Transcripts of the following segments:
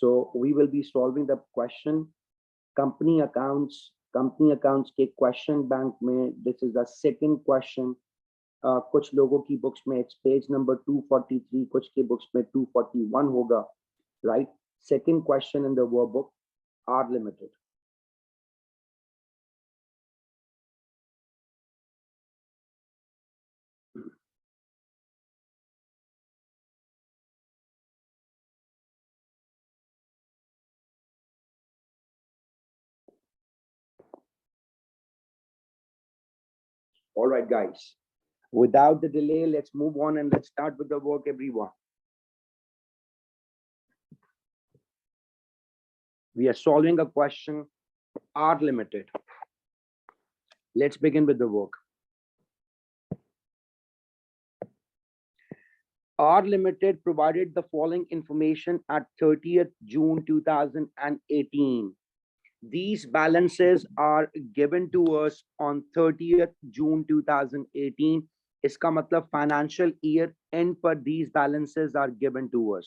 So we will be solving the question company accounts के question bank में. This is the second question. कुछ लोगों की books में इट्स पेज नंबर 243, कुछ के बुक्स में 241 होगा. Right. Second question in the workbook, R Limited. All right, guys. Without the delay, let's move on and let's start with the work, everyone. We are solving a question, R Limited. Let's begin with the work. R Limited provided the following information at 30th June 2018. These balances are given to us on 30th June 2018. इसका मतलब financial year end पर these balances are given to us.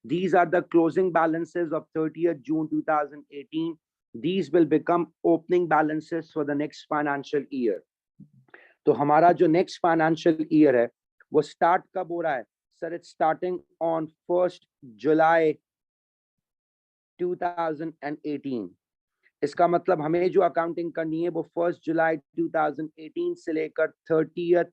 These are the closing balances of 30th June 2018. These will become opening balances for the next financial year. तो हमारा जो next financial year है वो start कब हो रहा है? Sir, it's starting on 1st July 2018. इसका मतलब हमें जो अकाउंटिंग करनी है वो 1st जुलाई 2018 से लेकर 30th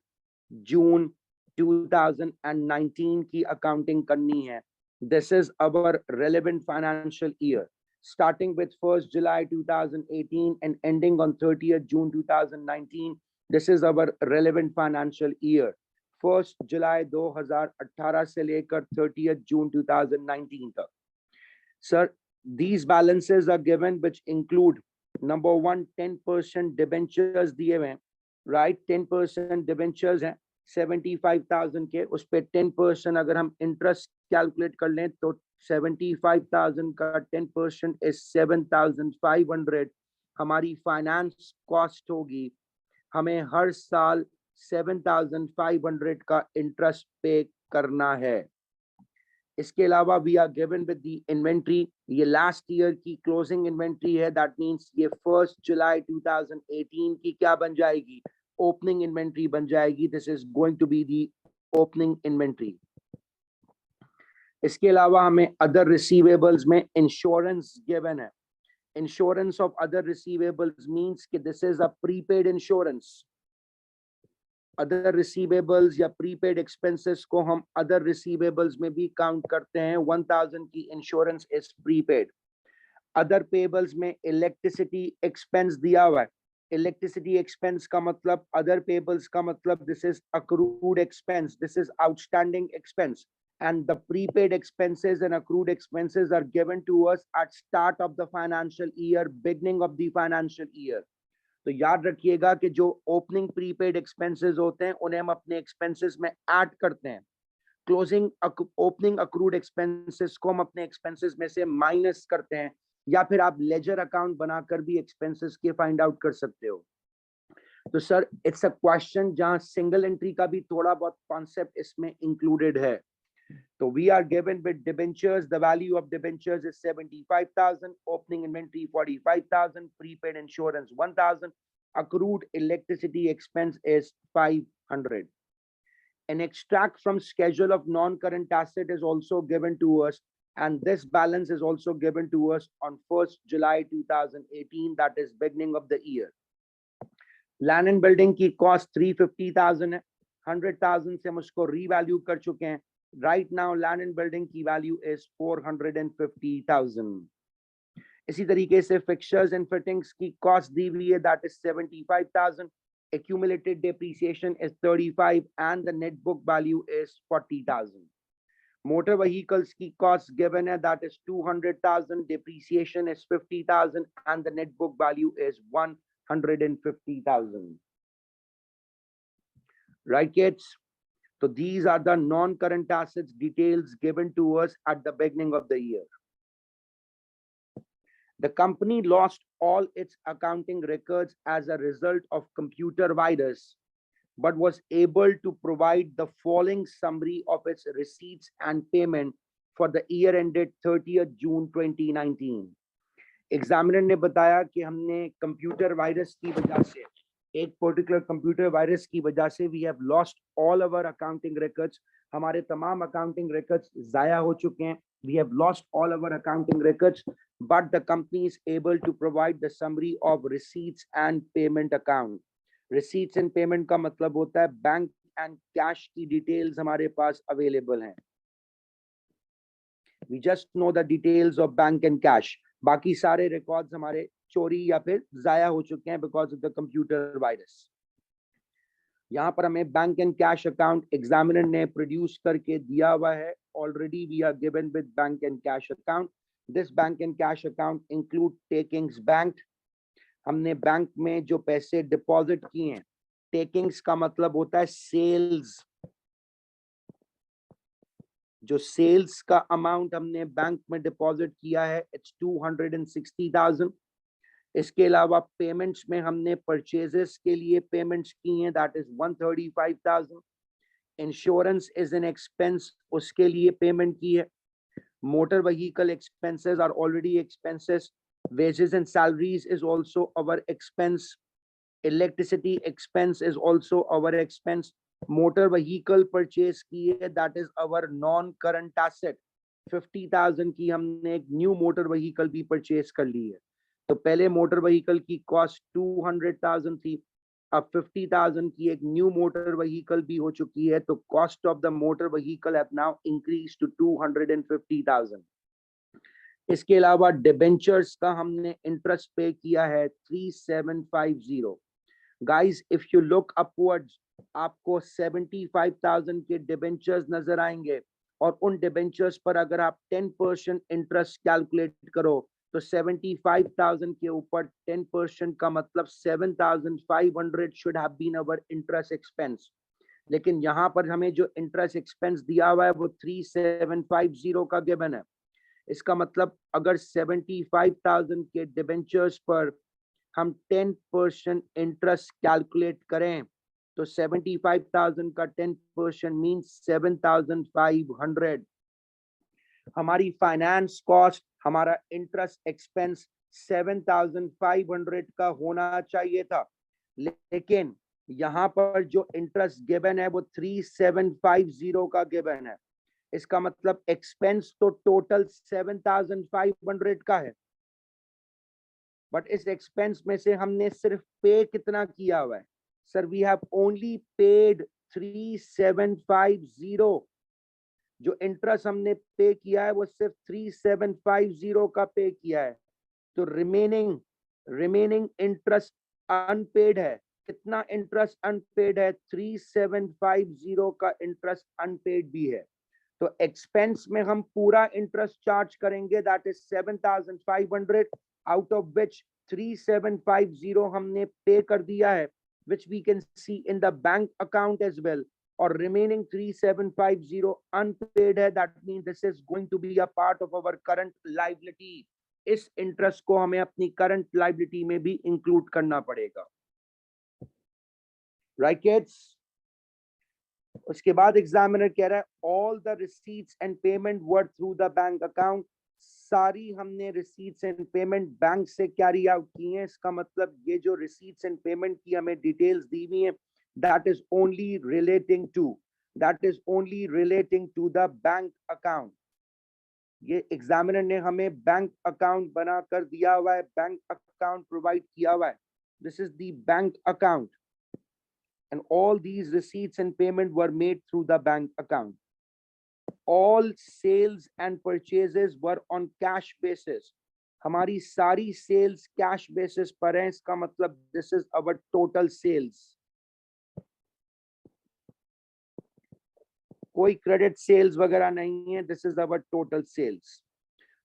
जून 2019 की अकाउंटिंग करनी है. This is our relevant financial year, starting with 1st July 2018 and ending on 30th June 2019. This is our relevant financial year. 1st July 2018 से लेकर 30th June 2019 तक. Sir, these balances are given which include number 1, 10% debentures दिए हुए हैं. Right, 10% debentures हैं 75,000 के. उस पे 10% अगर हम interest calculate कर लें तो 75,000 का 10% is 7,500. हमारी finance cost होगी. हमें हर साल 7,500 का interest pay करना है. इसके अलावा we are given with the inventory. ये लास्ट ईयर की क्लोजिंग इन्वेंट्री है. दैट मींस ये 1st जुलाई 2018 की क्या बन जाएगी? ओपनिंग इन्वेंट्री बन जाएगी. This is going to be the opening inventory. इसके अलावा हमें अदर रिसीवेबल्स में इंश्योरेंस गिवन है. Insurance of other receivables means कि this is a prepaid insurance. Other receivables या प्रीपेड एक्सपेंसेस को हम अदर रिसीवेबल्स में भी काउंट करते हैं. 1000 की insurance is prepaid. Other payables में इलेक्ट्रिसिटी एक्सपेंस दिया हुआ है. इलेक्ट्रिसिटी एक्सपेंस का मतलब, अदर पेबल्स का मतलब this is accrued expense, this is outstanding expense. and the prepaid expenses and accrued expenses are given to us at start of the financial year, beginning of the financial year. तो याद रखिएगा कि जो opening prepaid expenses होते हैं उन्हें हम अपने एक्सपेंसेस में ऐड करते हैं. क्लोजिंग ओपनिंग अक्रूड एक्सपेंसेस को हम अपने एक्सपेंसेस में से माइनस करते हैं, या फिर आप लेजर अकाउंट बनाकर भी एक्सपेंसेस के फाइंड आउट कर सकते हो. तो सर इट्स अ क्वेश्चन जहां सिंगल एंट्री का भी थोड़ा बहुत कॉन्सेप्ट इसमें इंक्लूडेड है. So we are given with debentures. The value of debentures is 75,000. Opening inventory 45,000. Prepaid insurance 1,000. Accrued electricity expense is 500. An extract from schedule of non-current asset is also given to us, and this balance is also given to us on 1st July 2018. That is beginning of the year. Land and building की cost 350,000 है. 100,000 से हम उसको revalue कर चुके हैं. Right now land and building की value is 450,000. इसी तरीके से fixtures and fittings की cost दी हुई है, that is 75,000. Accumulated depreciation is 35 and the net book value is 40,000. Motor vehicles की cost given है, that is 200,000. Depreciation is 50,000 and the net book value is 150,000. Right, kids? So these are the non-current assets details given to us at the beginning of the year. The company lost all its accounting records as a result of computer virus, but was able to provide the following summary of its receipts and payment for the year ended 30th June 2019. Examiner ने बताया कि हमने computer virus की वजह से, एक particular computer virus की वजह से we have lost all our accounting records, हमारे तमाम अकाउंटिंग रिकॉर्ड्स जाया हो चुके हैं. We have lost all our accounting records, but the company is able to provide the summary of receipts and payment account. Receipts and payment का मतलब होता है बैंक एंड कैश की डिटेल्स हमारे पास अवेलेबल हैं. We just know the details of bank and cash. बाकी सारे records हमारे चोरी या फिर जाया हो चुके हैं because of the computer virus. यहाँ पर हमें bank and cash account examiner ने प्रोड्यूस करके दिया हुआ है. Already we are given with bank and cash account. This bank and cash account include takings bank. हमने बैंक में जो पैसे डिपॉजिट किए हैं, टेकिंग्स का मतलब होता है सेल्स. जो सेल्स का अमाउंट हमने बैंक में डिपॉजिट किया है, इट्स 260,000. इसके अलावा पेमेंट्स में हमने परचेजेस के लिए पेमेंट्स की हैं, that is 135,000. Insurance is an expense, उसके लिए पेमेंट की है. Motor vehicle expenses are already expenses. Wages and salaries is also our expense. Electricity expense is also our expense. Motor vehicle purchase की है, that is our non current asset. 50,000 की हमने एक new motor vehicle भी purchase कर ली है. तो पहले मोटर व्हीकल की कॉस्ट 200,000 थी, अब 50,000 की एक न्यू मोटर व्हीकल भी हो चुकी है. तो cost of the motor vehicle have now increase to 250,000. इसके अलावा डिबेंचर्स का हमने इंटरेस्ट पे किया है 3750. Guys, if you look upwards, आपको 75,000 के डिबेंचर्स नजर आएंगे और उन डिबेंचर्स पर अगर आप 10% इंटरेस्ट कैलकुलेट करो तो 75,000 के ऊपर 10% का मतलब 7,500 should have been our interest expense. लेकिन यहाँ पर हमें जो इंटरेस्ट एक्सपेंस दिया हुआ है वो 3750 का गिवन है. इसका मतलब अगर 75,000 के डिबेंचर्स पर हम 10% इंटरेस्ट कैलकुलेट करें तो 75,000 का 10% मीन्स 7,500. हमारी फाइनेंस कॉस्ट, हमारा इंटरेस्ट एक्सपेंस 7,500 का होना चाहिए था, लेकिन यहाँ पर जो इंटरेस्ट गिवन है वो 3750 का गिवन है. इसका मतलब एक्सपेंस तो टोटल 7,500 का है, बट इस एक्सपेंस में से हमने सिर्फ पे कितना किया हुआ है? Sir, we have only paid 3750. जो इंटरेस्ट हमने पे किया है वो सिर्फ 3750 का पे किया है. तो रिमेनिंग इंटरेस्ट अनपेड है. कितना इंटरेस्ट अनपेड है? 3750 का इंटरेस्ट अनपेड भी है. तो एक्सपेंस में हम पूरा इंटरेस्ट चार्ज करेंगे, that is 7,500, out of which 3750 हमने पे कर दिया है, which we can see in the bank account as well. और remaining 3750 unpaid है, that means this is going to be a part of our current liability. इस interest को हमें अपनी करंट लाइबिलिटी में भी इंक्लूड करना पड़ेगा. Right kids? उसके बाद एग्जामिनर कह रहा है all the receipts and payment were through the bank account. सारी हमने रिसीट्स एंड पेमेंट बैंक से कैरी आउट की हैं. इसका मतलब ये जो रिसीट्स एंड पेमेंट की हमें डिटेल्स दी हुई हैं, that is only relating to the bank account. ये एग्जामिनर ने हमें बैंक अकाउंट बनाकर दिया हुआ है, बैंक अकाउंट प्रोवाइड किया हुआ है. This is the bank account and all these receipts and payment were made through the bank account. All sales and purchases were on cash basis. हमारी सारी सेल्स कैश बेसिस पर है. इसका मतलब this is our total sales. कोई credit sales वगैरह नहीं है. This is our total sales.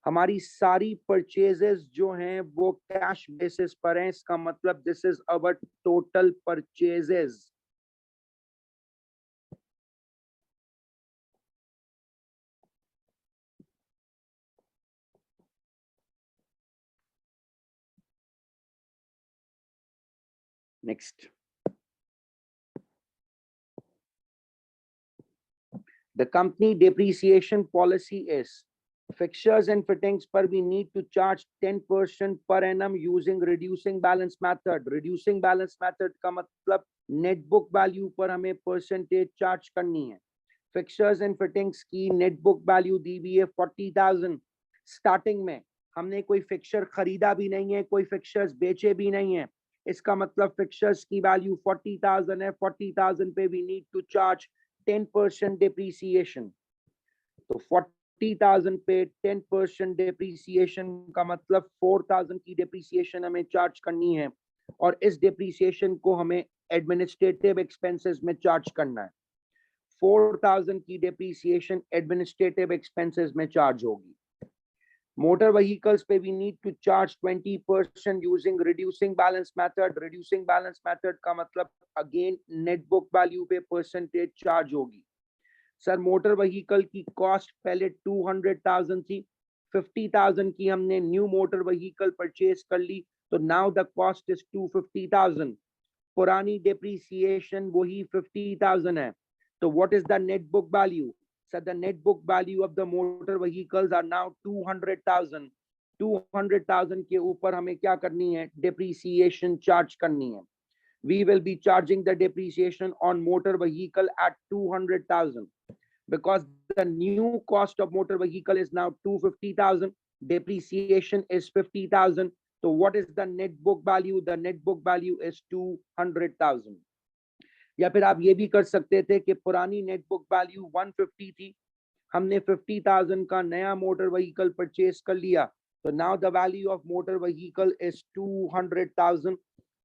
हमारी सारी परचेजेस जो हैं वो कैश बेसिस पर हैं. इसका मतलब this is our total purchases. Next, The company depreciation policy is fixtures and fittings per we need to charge 10% per annum using reducing balance method. Reducing balance method का मतलब net book value पर हमें percentage charge करनी है. Fixtures and fittings की net book value दी हुई है 40,000. Starting में हमने कोई फिक्सचर खरीदा भी नहीं है, कोई फिक्सचर्स बेचे भी नहीं है. इसका मतलब फिक्सचर्स की वैल्यू 40,000 है. 40,000 पे we need to charge 10% depreciation. तो 40,000 पे 10% depreciation का मतलब 4,000 की depreciation हमें चार्ज करनी है और इस depreciation को हमें administrative expenses में चार्ज करना है. 4,000 की depreciation administrative expenses में चार्ज होगी. Motor vehicles पे we need to charge 20% using reducing balance method. Reducing balance method का मतलब again net book value पे percentage charge होगी. सर मोटर व्हीकल की कॉस्ट पहले 200,000 थी, 50,000 की हमने न्यू मोटर व्हीकल परचेज कर ली, तो नाउ द कॉस्ट इज 250,000. पुरानी डेप्रिसिएशन वही 50,000 है. तो what is the net book value? Sir the net book value of the motor vehicles are now 200,000. 200,000 के ऊपर हमें क्या करनी है? डेप्रिसिएशन चार्ज करनी है. We will be charging the depreciation on motor vehicle at 200,000 because the new cost of motor vehicle is now 250,000. Depreciation is 50,000. So what is the net book value? The net book value is 200,000. या फिर आप ये भी कर सकते थे कि पुरानी नेट बुक वैल्यू 150 थी, हमने 50,000 का नया मोटर व्हीकल परचेज कर लिया, तो now the value of motor vehicle is 200,000.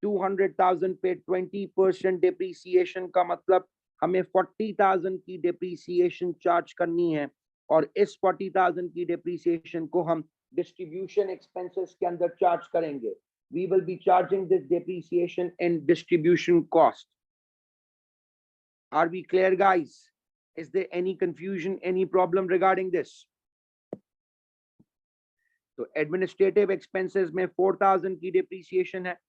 200,000 पे 20% डेप्रिसिएशन का मतलब हमें 40,000 की डेप्रिसिएशन चार्ज करनी है और इस 40,000 की डेप्रिसिएशन को हम डिस्ट्रीब्यूशन एक्सपेंसेस के अंदर चार्ज करेंगे. We will be charging this depreciation in distribution cost. Are we clear, guys? Is there any confusion, any problem regarding this? तो एडमिनिस्ट्रेटिव एक्सपेंसेस में 4,000 की डेप्रिसिएशन है.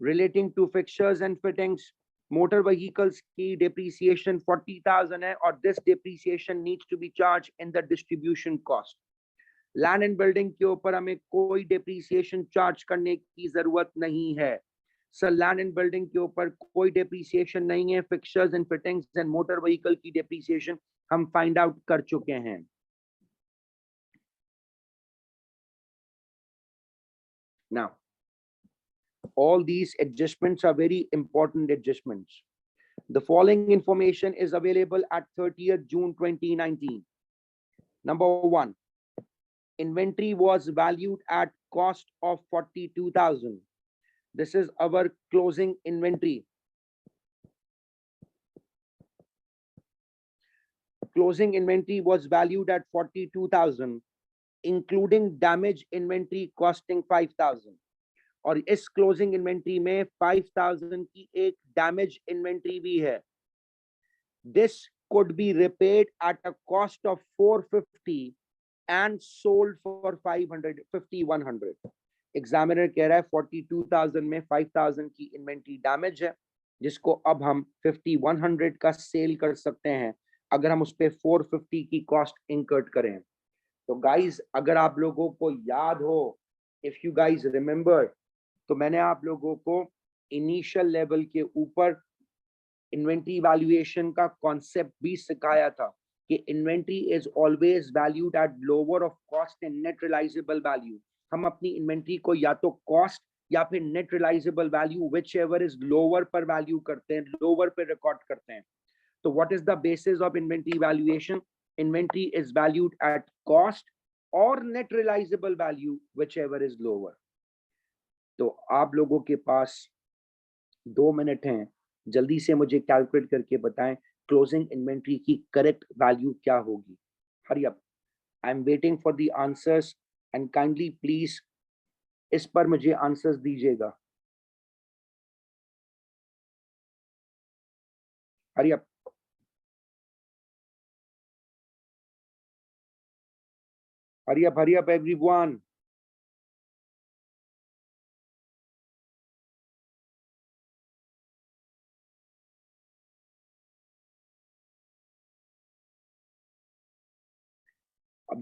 Relating to fixtures and fittings, motor vehicles की depreciation 40,000 है और this depreciation needs to be charged in the distribution cost. Land and building के ऊपर हमें कोई depreciation charge करने की जरूरत नहीं है. सर land and building के ऊपर कोई depreciation नहीं है. Fixtures and fittings and motor vehicle की depreciation हम find out कर चुके हैं. Now, all these adjustments are very important adjustments. The following information is available at 30th June 2019. Number one, inventory was valued at cost of 42,000. This is our closing inventory. Closing inventory was valued at 42,000, including damaged inventory costing 5,000. और इस closing inventory में 5,000 की एक damage inventory भी है. This could be repaired at a cost of 450 and sold for 500. Examiner कह रहा है 42,000 में 5,000 की इन्वेंट्री डैमेज है, जिसको अब हम 5,100 का सेल कर सकते हैं अगर हम उस पे 450 की कॉस्ट इंकर्ड करें. तो गाइज अगर आप लोगों को याद हो, इफ यू गाइज रिमेंबर, तो मैंने आप लोगों को इनिशियल लेवल के ऊपर इन्वेंट्री वैल्यूएशन का कॉन्सेप्ट भी सिखाया था कि inventory is always valued at lower of cost and net realisable value. हम अपनी इन्वेंट्री को या तो कॉस्ट या फिर net realisable value whichever is lower पर वैल्यू करते हैं, लोअर पर रिकॉर्ड करते हैं. तो what is the basis of inventory valuation? Inventory is valued at cost और net realisable value whichever is lower. तो आप लोगों के पास 2 मिनट हैं, जल्दी से मुझे कैलकुलेट करके बताएं क्लोजिंग इन्वेंट्री की करेक्ट वैल्यू क्या होगी. हरी up, I am waiting for the answers and kindly please इस पर मुझे आंसर्स दीजिएगा. हरी up. Hurry up, everyone.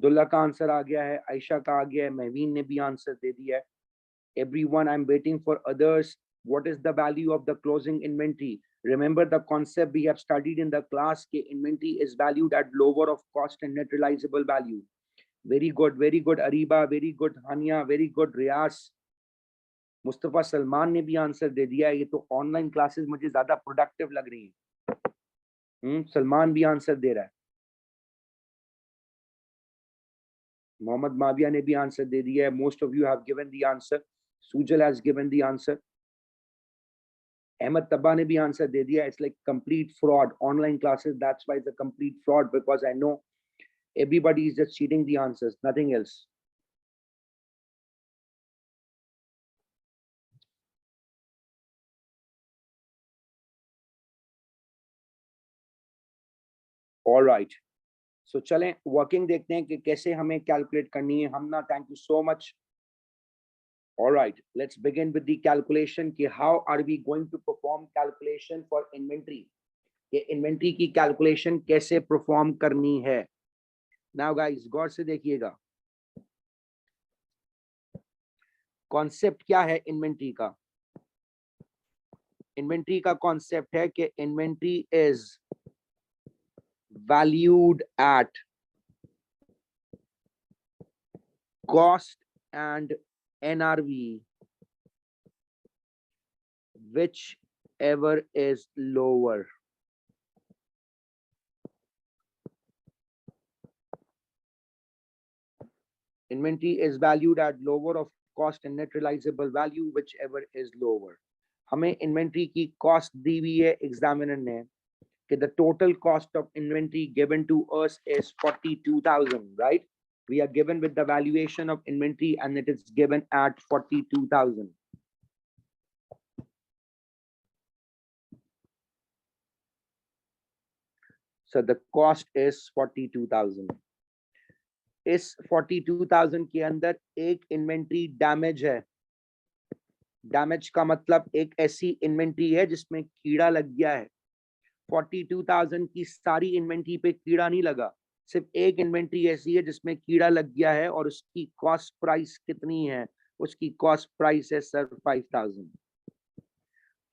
Abdullah का आंसर आ गया है, आयशा का आ गया है, महवीन ने भी आंसर दे दिया है. Everyone, I'm waiting for others. What is the value of the closing inventory? Remember the concept we have studied in the class कि inventory is valued at lower of cost and net realizable value. Very good, Ariba, very good Hania, very good Riaz. Mustafa Salman ने भी answer दे दिया है. ये तो online classes मुझे ज्यादा प्रोडक्टिव लग रही हैं. सलमान भी आंसर दे रहा है. मोहम्मद माविया ने भी आंसर दे दिया है. Most of you have given the answer. Sujal has given the answer. Ahmed Tabba ने भी आंसर दे दिया. It's like complete fraud online classes. That's why it's a complete fraud because I know everybody is just cheating the answers, nothing else. All right. So चलें working देखते हैं कि कैसे हमें कैलकुलेट करनी है. Hamna, thank you so much. All right, let's begin with the calculation कि how are we going to perform calculation for inventory. ये इन्वेंट्री की कैलकुलेशन कैसे परफॉर्म करनी है. नाउ गाइस गौर से देखिएगा. कॉन्सेप्ट क्या है इन्वेंट्री का. इन्वेंट्री का कॉन्सेप्ट है कि inventory is valued at cost and NRV, whichever is lower. Inventory is valued at lower of cost and net realizable value, whichever is lower. हमें इन्वेंट्री की कॉस्ट दी हुई है एग्जामिनर ने कि the total cost of inventory given to us is 42,000, right? We are given with the valuation of inventory and it is given at 42,000. So the cost is 42,000. इस 42,000 के अंदर एक इन्वेंट्री डैमेज है. Damage का मतलब एक ऐसी इन्वेंट्री है जिसमें कीड़ा लग गया है. 42,000 की सारी इन्वेंट्री पे कीड़ा नहीं लगा. सिर्फ एक इन्वेंट्री ऐसी है जिसमें कीड़ा लग गया है और उसकी कॉस्ट प्राइस कितनी है. उसकी कॉस्ट प्राइस है सर 5,000.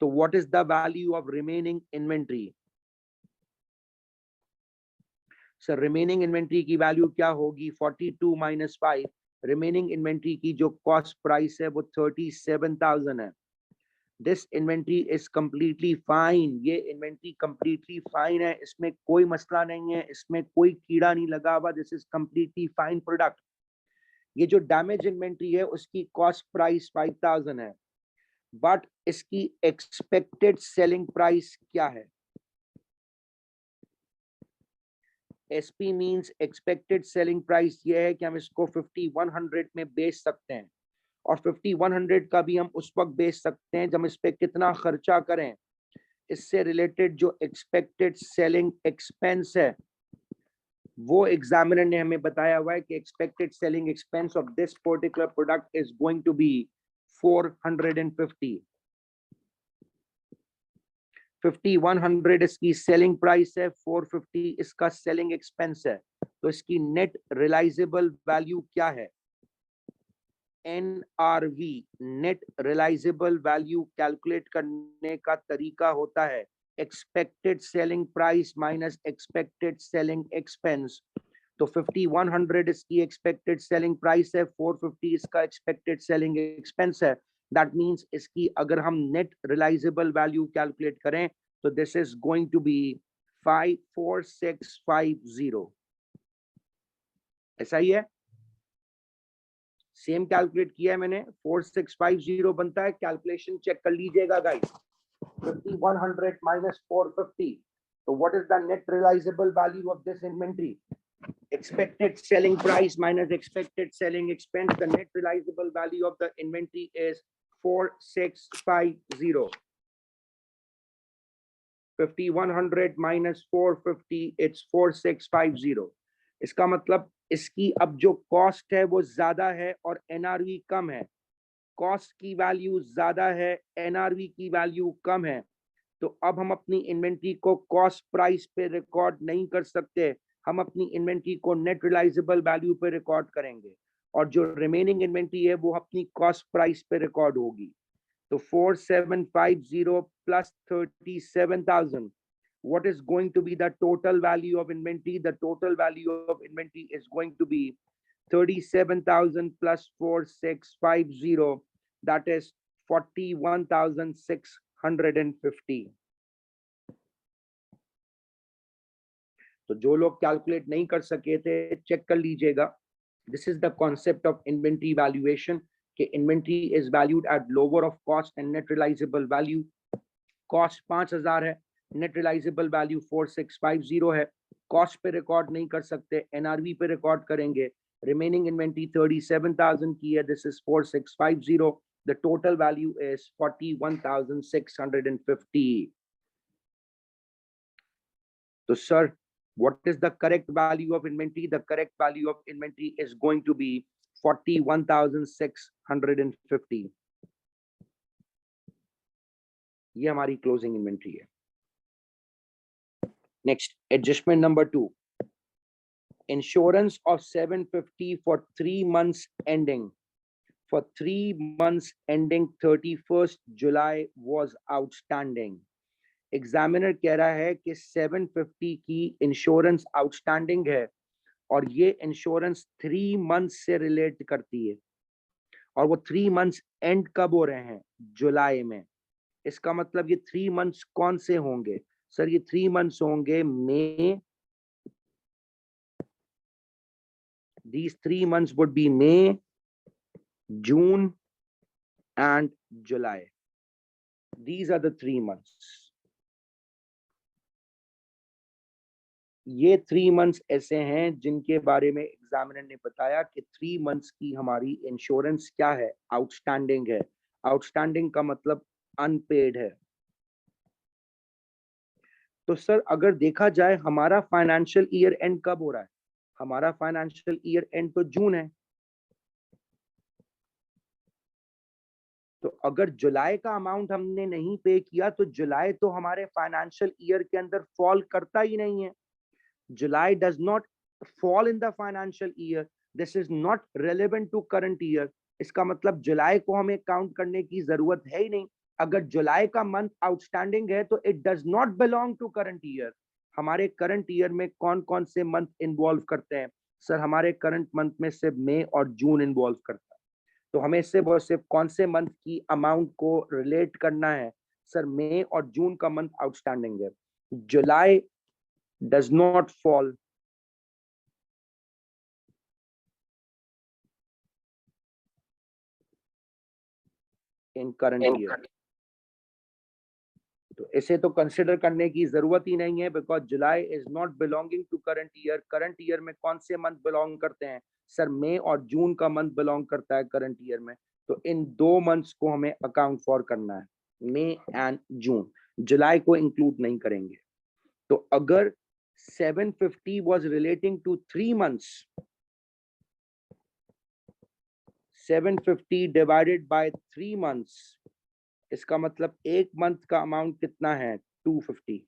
तो what is the value of remaining inventory. Sir remaining inventory की वैल्यू क्या होगी. 42 माइनस 5. रिमेनिंग इन्वेंट्री की जो कॉस्ट प्राइस है वो 37,000 है. This inventory is completely fine. ये इन्वेंट्री कंप्लीटली फाइन है. इसमें कोई मसला नहीं है. इसमें कोई कीड़ा नहीं लगा हुआ. This is completely fine product. ये जो डैमेज इन्वेंट्री है उसकी कॉस्ट प्राइस 5,000 है. बट इसकी एक्सपेक्टेड सेलिंग प्राइस क्या है. SP means expected selling price ये है कि हम इसको 5100 में बेच सकते हैं. और 5100 का भी हम उस वक्त बेच सकते हैं जब इस पे कितना खर्चा करें. इससे रिलेटेड जो एक्सपेक्टेड सेलिंग एक्सपेंस है वो एग्जामिनर ने हमें बताया हुआ है कि expected selling expense of this particular product is going to be 450. 5100 इसकी सेलिंग प्राइस है. 450 इसका सेलिंग एक्सपेंस है. तो इसकी नेट रियलाइजेबल वैल्यू क्या है. NRV net realisable value calculate करने का तरीका होता है expected selling price minus expected selling expense. तो 5100 इसकी एक्सपेक्टेड सेलिंग प्राइस है. 450 इसका एक्सपेक्टेड सेलिंग एक्सपेंस है. दैट मींस इसकी अगर हम नेट रियलाइजेबल वैल्यू कैलकुलेट करें तो this is going to be 54650. ऐसा ही है. सेम कैलकुलेट किया है मैंने. 4650 बनता है. कैलकुलेशन चेक कर लीजिएगा guys. 5100 minus 450. So what is the net realizable value of this inventory? Expected selling price minus expected selling expense. The net realizable value of the inventory is 4650. 5100 minus 450, it's 4650. इसका मतलब इसकी अब जो cost है वो ज्यादा है और एनआरवी कम है. कॉस्ट की वैल्यू ज्यादा है, एनआरवी की वैल्यू कम है. तो अब हम अपनी इन्वेंट्री को कॉस्ट प्राइस पे रिकॉर्ड नहीं कर सकते. हम अपनी इन्वेंट्री को नेट रियलाइजेबल वैल्यू पे रिकॉर्ड करेंगे और जो रिमेनिंग इन्वेंट्री है वो अपनी कॉस्ट प्राइस पे रिकॉर्ड होगी। तो 4750 plus 37,000, what is going to be the total value of inventory? The total value of inventory is going to be 37,000 plus 4650, that is 41,650. तो जो लोग कैलकुलेट नहीं कर सके थे चेक कर लीजिएगा। This is the concept of inventory valuation कि inventory is valued at lower of cost and net realisable value. Cost 5,000 है, नेट रियलाइजेबल वैल्यू 4650 है। कॉस्ट पे रिकॉर्ड नहीं कर सकते, एनआरवी पे रिकॉर्ड करेंगे। रिमेनिंग इन्वेंट्री 37,000 की है, this is 4650, the total value is 41,650। तो sir, what is the correct value of inventory? The correct value of inventory is going to be 41,650. ये हमारी क्लोजिंग इन्वेंट्री है। Next, adjustment number 2, insurance of 750 for 3 months ending. For 3 months ending 31st July was outstanding. Examiner कह रहा है कि 750 की insurance outstanding है और ये इंश्योरेंस 3 मंथ्स से रिलेट करती है और वो 3 मंथ्स एंड कब हो रहे हैं? जुलाई में। इसका मतलब ये 3 मंथ्स कौन से होंगे? सर ये 3 मंथ्स होंगे मई, these 3 months would be May, June and July. These are the 3 months. ये 3 मंथ्स ऐसे हैं जिनके बारे में एग्जामिनर ने बताया कि 3 मंथ्स की हमारी इंश्योरेंस क्या है? आउटस्टैंडिंग है। आउटस्टैंडिंग का मतलब अनपेड है। तो सर अगर देखा जाए हमारा फाइनेंशियल ईयर एंड कब हो रहा है? हमारा फाइनेंशियल ईयर एंड तो जून है। तो अगर जुलाई का अमाउंट हमने नहीं पे किया तो जुलाई तो हमारे फाइनेंशियल ईयर के अंदर फॉल करता ही नहीं है। July does not fall in the financial year. This is not relevant to current year. इसका मतलब जुलाई को हमें काउंट करने की जरूरत है ही नहीं। अगर जुलाई का मंथ आउटस्टैंडिंग है तो it does not belong to current year. हमारे करंट ईयर में कौन कौन से मंथ इन्वॉल्व करते हैं? सर हमारे करंट मंथ में सिर्फ मई और जून इन्वॉल्व करता है। तो हमें सिर्फ कौन से मंथ की अमाउंट को रिलेट करना है? सर मई और जून का मंथ आउटस्टैंडिंग है। जुलाई does not fall in current year. तो इसे तो कंसिडर करने की जरूरत ही नहीं है because July is not belonging to current year. Current year में कौन से मंथ बिलोंग करते हैं? सर मई और जून का मंथ बिलोंग करता है करंट ईयर में। तो इन 2 मंथ्स को हमें अकाउंट फॉर करना है, मई एंड जून। जुलाई को इंक्लूड नहीं करेंगे। तो अगर 750 was relating to 3 months, 750 divided by 3 months, इसका मतलब एक मंथ का अमाउंट कितना है? 250।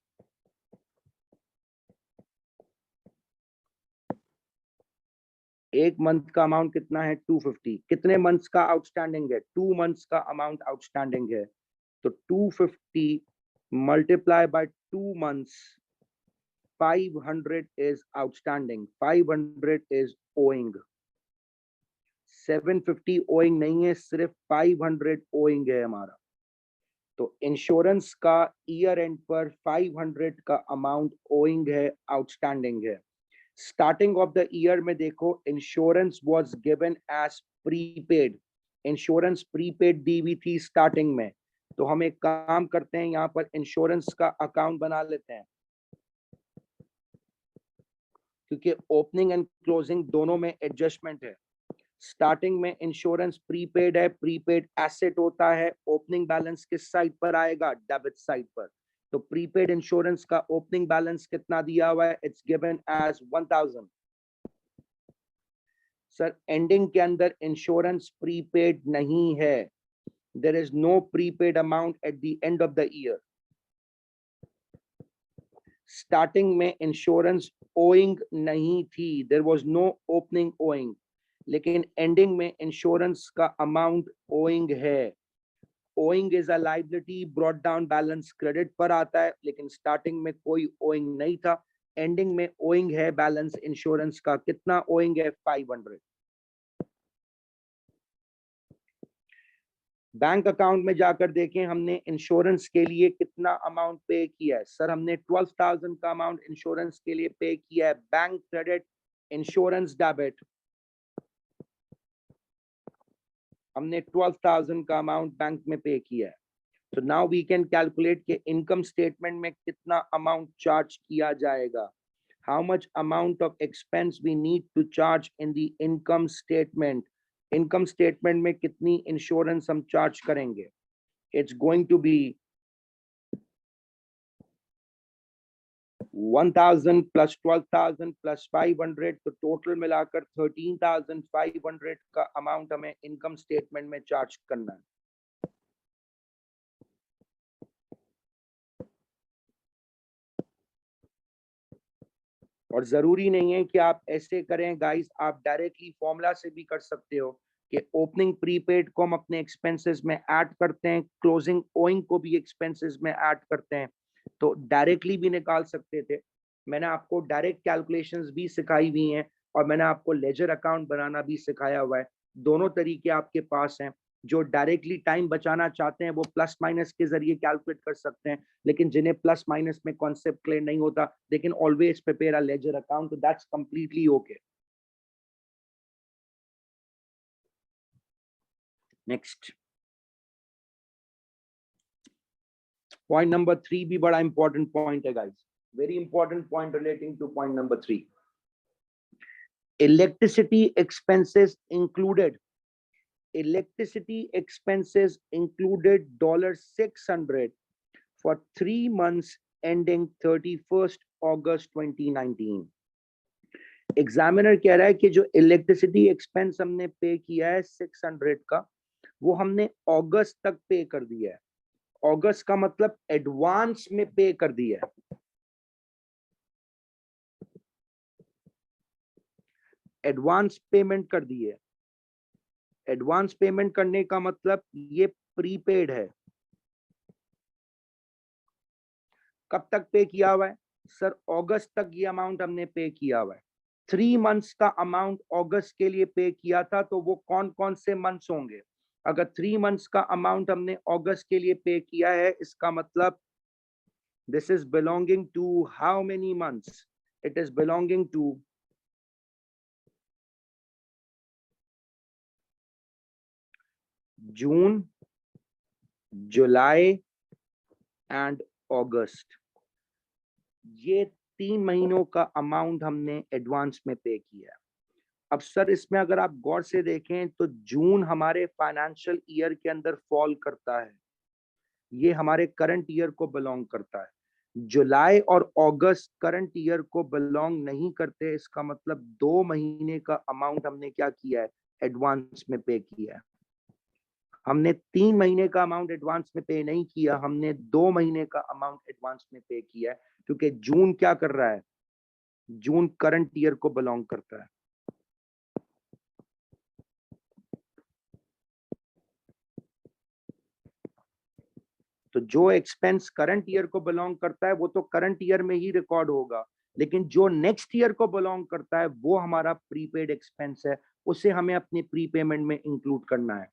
एक मंथ का अमाउंट कितना है? 250। कितने मंथ्स का आउटस्टैंडिंग है? 2 मंथ्स का अमाउंट आउटस्टैंडिंग है। तो 250 multiply by 2 months, 500 is outstanding, 500 is owing। 750 owing नहीं है, सिर्फ 500 owing है हमारा। तो इंश्योरेंस का ईयर एंड पर 500 का अमाउंट owing है, आउटस्टैंडिंग है। स्टार्टिंग ऑफ द ईयर में देखो, insurance was given as prepaid. Insurance prepaid दी हुई थी स्टार्टिंग में। तो हम एक काम करते हैं, यहाँ पर इंश्योरेंस का अकाउंट बना लेते हैं क्योंकि ओपनिंग एंड क्लोजिंग दोनों में एडजस्टमेंट है। स्टार्टिंग में इंश्योरेंस प्रीपेड है, प्रीपेड एसेट होता है। ओपनिंग बैलेंस किस साइड पर आएगा? डेबिट साइड पर। तो प्रीपेड इंश्योरेंस का ओपनिंग बैलेंस कितना दिया हुआ है? It's given as 1000। Sir ending के अंदर इंश्योरेंस प्रीपेड नहीं है। There is no prepaid amount at the end of the year. Starting में इंश्योरेंस ओइंग नहीं थी, there was no opening owing, लेकिन एंडिंग में इंश्योरेंस का अमाउंट ओइंग है। Owing is a liability, brought down balance credit पर आता है, लेकिन स्टार्टिंग में कोई ओइंग नहीं था, एंडिंग में ओइंग है बैलेंस इंश्योरेंस का। कितना ओइंग है? 500। बैंक अकाउंट में जाकर देखें हमने इंश्योरेंस के लिए कितना अमाउंट पे किया है। सर हमने 12,000 का अमाउंट इंश्योरेंस के लिए पे किया है। बैंक क्रेडिट, इंश्योरेंस डेबिट, हमने 12,000 का अमाउंट बैंक में पे किया है। तो नाउ वी कैन कैलकुलेट कि इनकम स्टेटमेंट में कितना अमाउंट चार्ज किया जाएगा। How much amount of expense we need to charge in the income statement. Income statement में कितनी इंश्योरेंस हम चार्ज करेंगे? It's going to be 1,000 plus 12,000 plus 500, तो टोटल मिलाकर 13,500 का अमाउंट हमें इनकम स्टेटमेंट में चार्ज करना है। और जरूरी नहीं है कि आप ऐसे करें गाइस, आप डायरेक्टली फॉर्मूला से भी कर सकते हो कि ओपनिंग प्रीपेड को हम अपने एक्सपेंसेस में ऐड करते हैं, क्लोजिंग ओइंग को भी एक्सपेंसेस में ऐड करते हैं, तो डायरेक्टली भी निकाल सकते थे। मैंने आपको डायरेक्ट कैलकुलेशंस भी सिखाई हुई हैं और मैंने आपको लेजर अकाउंट बनाना भी सिखाया हुआ है। दोनों तरीके आपके पास हैं। जो डायरेक्टली टाइम बचाना चाहते हैं वो प्लस माइनस के जरिए कैलकुलेट कर सकते हैं, लेकिन जिन्हें प्लस माइनस में कॉन्सेप्ट क्लियर नहीं होता, they can always prepare a ledger account, तो that's completely okay. Next point number 3 भी बड़ा इंपॉर्टेंट पॉइंट है guys, very important point relating to point number 3। Electricity expenses included, electricity expenses included $600 for 3 months ending 31st August 2019। Examiner कह रहा है कि जो electricity expense हमने पे किया है 600 का, वो हमने अगस्त तक पे कर दिया है। अगस्त का मतलब एडवांस में पे कर दिया है। एडवांस पेमेंट कर दी है। एडवांस पेमेंट करने का मतलब ये प्रीपेड है। कब तक पे किया हुआ है? सर अगस्त तक ये अमाउंट हमने पे किया हुआ है। 3 मंथ्स का अमाउंट अगस्त के लिए पे किया था, तो वो कौन कौन से मंथ्स होंगे? अगर 3 मंथ्स का अमाउंट हमने अगस्त के लिए पे किया है, इसका मतलब this is belonging to how many months? It is belonging to June, July and August. ये 3 महीनों का अमाउंट हमने एडवांस में पे किया है। अब सर इसमें अगर आप गौर से देखें तो जून हमारे फाइनेंशियल ईयर के अंदर फॉल करता है, ये हमारे करंट ईयर को बिलोंग करता है। जुलाई और अगस्त करंट ईयर को बिलोंग नहीं करते, इसका मतलब 2 महीने का अमाउंट हमने क्या किया है? एडवांस में पे किया है। हमने 3 महीने का अमाउंट एडवांस में पे नहीं किया, हमने 2 महीने का अमाउंट एडवांस में पे किया है, क्योंकि जून क्या कर रहा है? जून करंट ईयर को बिलोंग करता है। तो जो एक्सपेंस करंट ईयर को बिलोंग करता है वो तो करंट ईयर में ही रिकॉर्ड होगा, लेकिन जो नेक्स्ट ईयर को बिलोंग करता है वो हमारा प्रीपेड एक्सपेंस है, उसे हमें अपने प्रीपेमेंट में इंक्लूड करना है।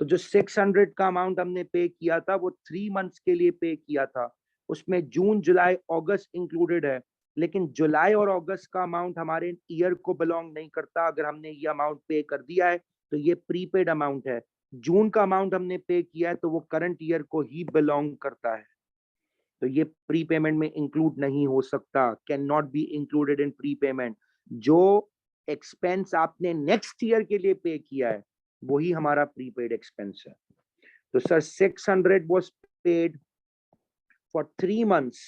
तो जो 600 का अमाउंट हमने पे किया था वो 3 मंथ्स के लिए पे किया था, उसमें जून, जुलाई, अगस्त इंक्लूडेड है, लेकिन जुलाई और अगस्त का अमाउंट हमारे ईयर को बिलोंग नहीं करता। अगर हमने ये अमाउंट पे कर दिया है तो ये प्रीपेड अमाउंट है। जून का अमाउंट हमने पे किया है तो वो करंट ईयर को ही बिलोंग करता है, तो ये प्रीपेमेंट में इंक्लूड नहीं हो सकता, can not be included in prepayment. जो एक्सपेंस आपने नेक्स्ट ईयर के लिए पे किया है वही हमारा प्रीपेड एक्सपेंस है। तो sir 600 was paid for 3 months,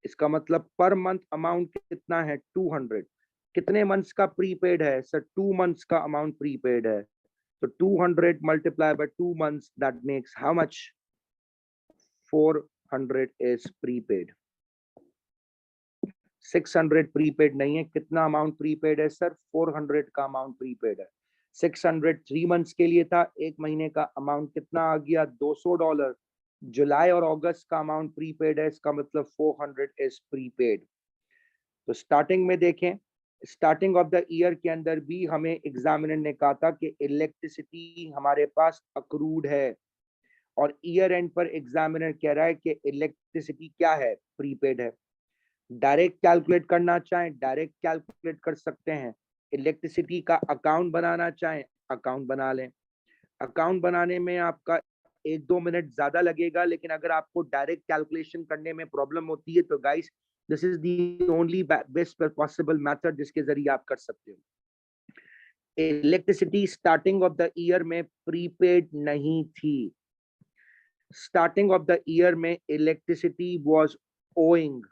इसका मतलब पर मंथ अमाउंट कितना है? 200। कितने मंथ्स का प्रीपेड है? सर 2 मंथ्स का अमाउंट प्रीपेड है, तो 200 multiplied by 2 months, that makes how much? 400 is prepaid. 600 prepaid नहीं है। कितना अमाउंट प्रीपेड है सर? 400 का अमाउंट प्रीपेड है। 600 3 मंथ्स के लिए था, एक महीने का अमाउंट कितना आ गया? $200। जुलाई और अगस्त का अमाउंट प्रीपेड है, इसका मतलब 400 इज प्रीपेड। तो स्टार्टिंग में देखें, स्टार्टिंग ऑफ द ईयर के अंदर भी हमें एग्जामिनर ने कहा था कि इलेक्ट्रिसिटी हमारे पास अक्रूड है, और ईयर एंड पर एग्जामिनर कह रहा है कि इलेक्ट्रिसिटी क्या है? प्रीपेड है। डायरेक्ट कैलकुलेट करना चाहें डायरेक्ट कैलकुलेट कर सकते हैं, इलेक्ट्रिसिटी का अकाउंट बनाना चाहें अकाउंट बना लें। अकाउंट बनाने में आपका 1-2 मिनट ज्यादा लगेगा, लेकिन अगर आपको डायरेक्ट कैलकुलेशन करने में प्रॉब्लम होती है तो guys this is the only best possible method जिसके जरिए आप कर सकते हो। Electricity starting of the year में प्रीपेड नहीं थी। स्टार्टिंग ऑफ द ईयर में इलेक्ट्रिसिटी वाज ओइंग।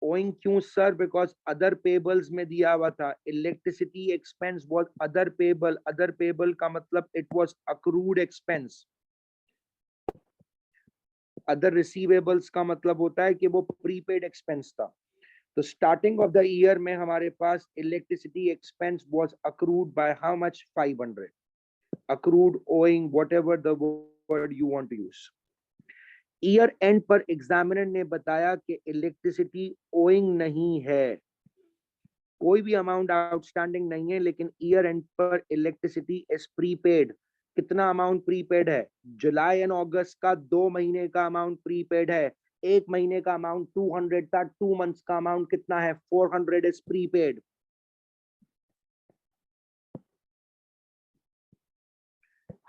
ओइंग क्यों सर? बिकॉज अदर पेबल्स में दिया हुआ था electricity expense was other payable. Other payable का मतलब it was accrued expense. Other receivables का मतलब होता है कि वो प्रीपेड एक्सपेंस था। तो स्टार्टिंग ऑफ द ईयर में हमारे पास electricity expense was accrued by how much? 500। Accrued, owing, whatever the word you want to use. Year end पर एग्जामिनर ने बताया कि इलेक्ट्रिसिटी ओइंग नहीं है, कोई भी अमाउंट आउटस्टैंडिंग नहीं है, लेकिन ईयर एंड पर इलेक्ट्रिसिटी इज प्रीपेड। कितना अमाउंट प्रीपेड है? जुलाई एंड अगस्त का 2 महीने का अमाउंट प्रीपेड है। एक महीने का अमाउंट 200 था, 2 मंथ्स का अमाउंट कितना है? 400 is prepaid.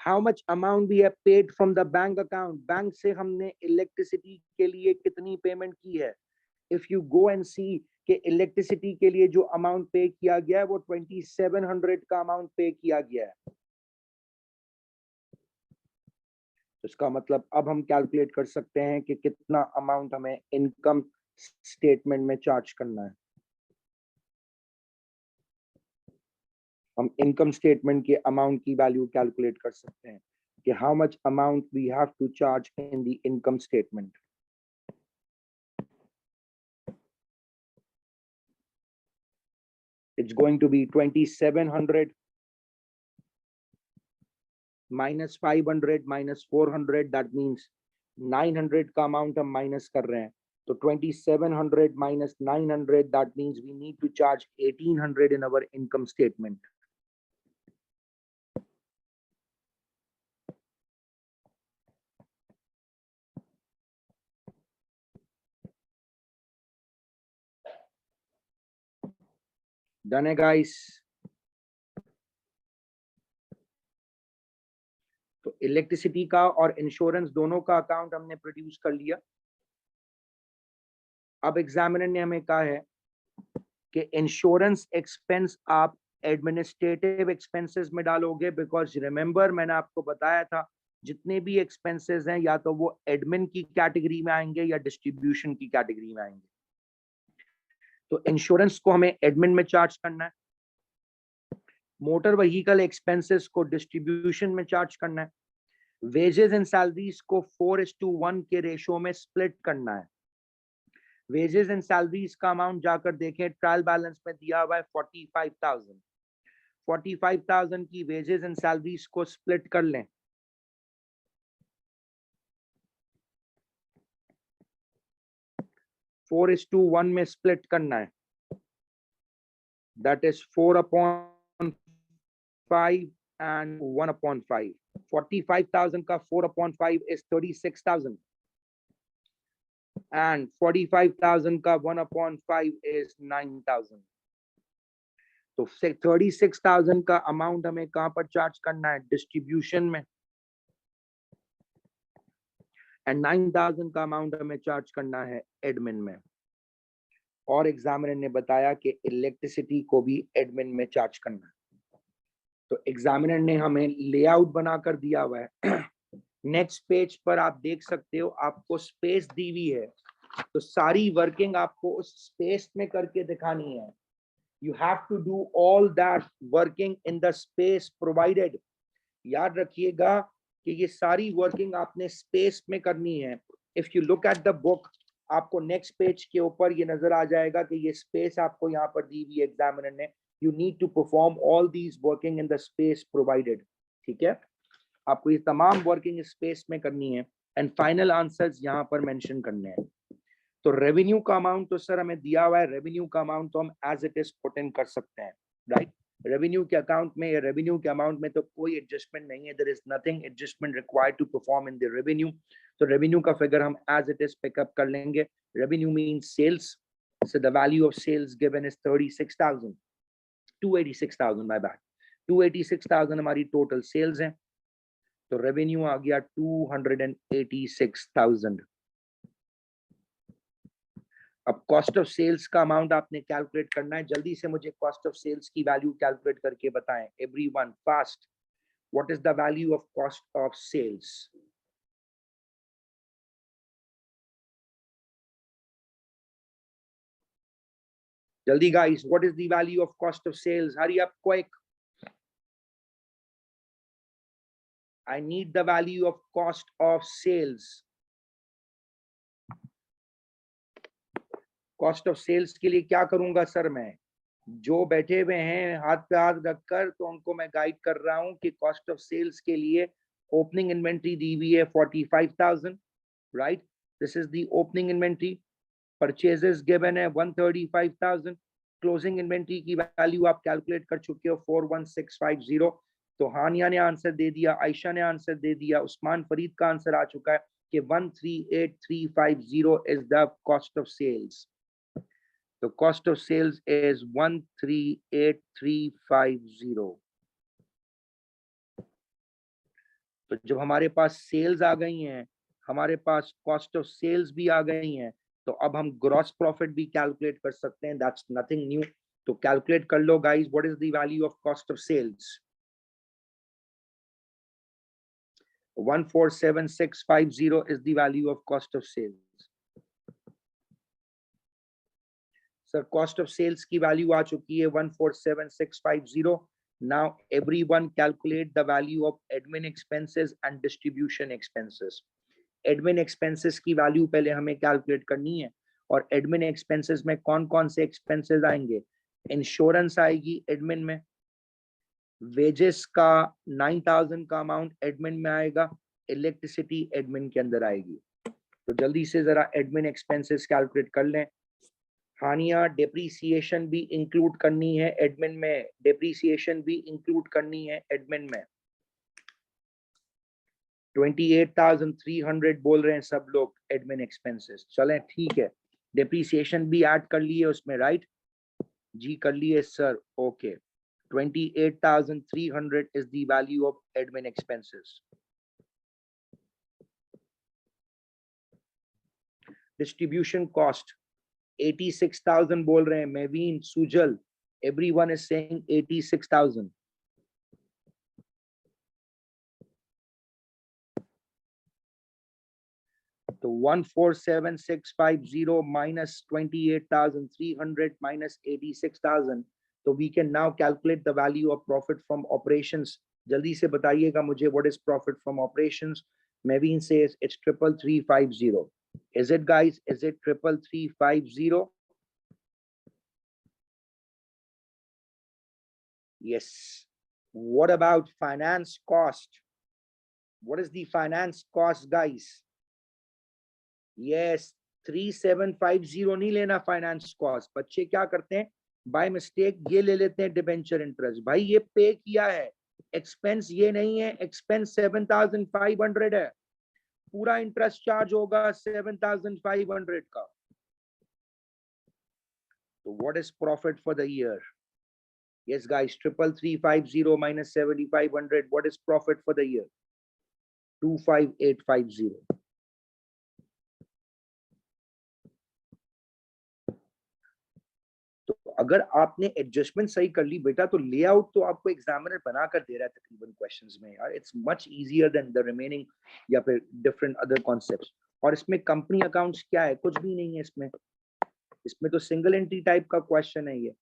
How much amount we have paid from the bank account? Bank से हमने इलेक्ट्रिसिटी के लिए कितनी पेमेंट की है? If you go and see कि इलेक्ट्रिसिटी के लिए जो अमाउंट पे किया गया है वो 2700 का अमाउंट पे किया गया है। इसका मतलब अब हम कैलकुलेट कर सकते हैं कि कितना अमाउंट हमें इनकम स्टेटमेंट में चार्ज करना है। हम इनकम स्टेटमेंट के अमाउंट की वैल्यू कैलकुलेट कर सकते हैं कि how much amount we have to charge in the income statement. It's going to be 2700 minus 500 minus 400, that means 900 का अमाउंट हम माइनस कर रहे हैं। तो 2700 minus 900, that means we need to charge 1800 in our income statement. Done है guys? तो electricity का और इंश्योरेंस दोनों का अकाउंट हमने प्रोड्यूस कर लिया। अब एग्जामिनर ने हमें कहा है कि इंश्योरेंस एक्सपेंस आप एडमिनिस्ट्रेटिव एक्सपेंसेस में डालोगे, बिकॉज रिमेंबर मैंने आपको बताया था जितने भी एक्सपेंसेस हैं या तो वो एडमिन की कैटेगरी में आएंगे या डिस्ट्रीब्यूशन की कैटेगरी में आएंगे। तो इंश्योरेंस को हमें एडमिन में चार्ज करना है, मोटर व्हीकल एक्सपेंसेस को डिस्ट्रीब्यूशन में चार्ज करना है, वेजेस एंड सैलरीज को 4:1 के रेशो में स्प्लिट करना है। वेजेस एंड सैलरीज का अमाउंट जाकर देखें, ट्रायल बैलेंस में दिया हुआ है 45,000। 45,000 की वेजेस एंड सैलरीज को स्प्लिट कर लें। फोर इज टू वन में स्प्लिट करना है, दैट इज 4/5 and 1/5. 45,000 का 4/5 is 36,000 and 45,000 का 1/5 is 9,000. तो 36,000 का अमाउंट हमें कहां पर चार्ज करना है? डिस्ट्रीब्यूशन में। एंड 9,000 का अमाउंट हमें चार्ज करना है एडमिन में। और एग्जामिनर ने बताया कि इलेक्ट्रिसिटी को भी एडमिन में चार्ज करना है। तो एग्जामिनर ने हमें लेआउट बनाकर दिया हुआ है। नेक्स्ट पेज पर आप देख सकते हो, आपको स्पेस दी हुई है, तो सारी वर्किंग आपको उस स्पेस में करके दिखानी है। You have to do all that working in the space provided. याद रखिएगा कि ये सारी वर्किंग आपने स्पेस में करनी है। If you look at the book, आपको नेक्स्ट पेज के ऊपर ये नजर आ जाएगा कि ये स्पेस आपको यहाँ पर दी हुई एग्जामिनर ने, you need to perform all these working in the space provided, ठीक है, आपको ये तमाम वर्किंग स्पेस में करनी है एंड फाइनल आंसर्स यहाँ पर मेंशन करने हैं। तो रेवेन्यू का अमाउंट तो सर हमें दिया हुआ है, रेवेन्यू का अमाउंट तो हम as it is put in कर सकते हैं, राइट। रेवेन्यू के अकाउंट में या रेवेन्यू के अमाउंट में तो कोई एडजस्टमेंट नहीं है, there is nothing adjustment required to perform in the revenue. तो रेवेन्यू का फिगर हम एज इट इज पिकअप कर लेंगे। Revenue means sales, so the value of sales given is 36,000, 286,000 my bad, 286,000 हमारी टोटल सेल्स हैं, तो रेवेन्यू आ गया 286,000। अब कॉस्ट ऑफ सेल्स का अमाउंट आपने कैलकुलेट करना है, जल्दी से मुझे कॉस्ट ऑफ सेल्स की वैल्यू कैलकुलेट करके बताएं everyone fast, what is the value of cost of sales? जल्दी guys, what is the value of cost of sales? Hurry up quick, I need the value of cost of sales. Cost of sales के लिए क्या करूंगा sir? मैं जो बैठे हुए हैं हाथ पे हाथ रखकर, तो उनको मैं गाइड कर रहा हूं कि कॉस्ट ऑफ सेल्स के लिए ओपनिंग इन्वेंट्री दी हुई है 45,000, right, this is the opening inventory. Purchases given है 135,000, क्लोजिंग इन्वेंट्री की वैल्यू आप कैलकुलेट कर चुके हो 41650। तो हानिया ने आंसर दे दिया, आयशा ने आंसर दे दिया, उस्मान फरीद का आंसर आ चुका है कि 138,350 is the cost of sales. The cost of sales is 138,350. तो जब हमारे पास सेल्स आ गई हैं, हमारे पास कॉस्ट ऑफ सेल्स भी आ गई हैं, तो अब हम ग्रॉस प्रॉफिट भी कैलकुलेट कर सकते हैं, दैट्स नथिंग न्यू। तो कैलकुलेट कर लो guys, what is the value of cost of sales? 147,650 is the value of cost of sales. Sir cost of sales की वैल्यू आ चुकी है 147,650। Now everyone calculate the value of admin expenses and distribution expenses. Admin expenses की value पहले हमें calculate करनी है, और admin expenses में कौन कौन से expenses आएंगे? इंश्योरेंस आएगी एडमिन में, वेजेस का 9,000 का अमाउंट एडमिन में आएगा, इलेक्ट्रिसिटी एडमिन के अंदर आएगी। तो जल्दी से जरा एडमिन एक्सपेंसेस कैलकुलेट कर लें। हानिया, डेप्रीसिएशन भी इंक्लूड करनी है एडमिन में, डेप्रीसिएशन भी इंक्लूड करनी है एडमिन में। 28,300 बोल रहे हैं सब लोग एडमिन एक्सपेंसेस, चलें ठीक है, डेप्रीसिएशन भी ऐड कर लिए उसमें, राइट जी, कर लिए sir, okay. 28,300 is the value of admin expenses. Distribution cost 86,000 बोल रहे हैं, मेवीन, सुजल, everyone is saying 86,000. तो 147,650 minus 28,300 minus 86,000, तो we can now calculate the value of profit from operations. जल्दी से बताइएगा मुझे, what is profit from operations? Maveen says it's 33350. Is it guys? Is it 33350? Yes. What about finance cost? What is the finance cost guys? Yes, 3750 नहीं लेना finance cost. बच्चे क्या करते हैं, बाय मिस्टेक ये ले लेते हैं डिबेंचर इंटरेस्ट। भाई ये पे किया है, एक्सपेंस ये नहीं है, एक्सपेंस 7,500 है, पूरा इंटरेस्ट चार्ज होगा 7,500 का। तो what is profit for the year? Yes guys, 33350 minus 7,500, what is profit for the year? 25,850। तो अगर आपने एडजस्टमेंट सही कर ली बेटा, तो लेआउट तो आपको एग्जामिनर बना कर दे रहा है तकरीबन क्वेश्चंस में यार, it's much easier than the remaining या फिर डिफरेंट अदर कॉन्सेप्ट्स। और इसमें कंपनी अकाउंट्स क्या है? कुछ भी नहीं है इसमें, इसमें तो सिंगल एंट्री टाइप का क्वेश्चन है ये।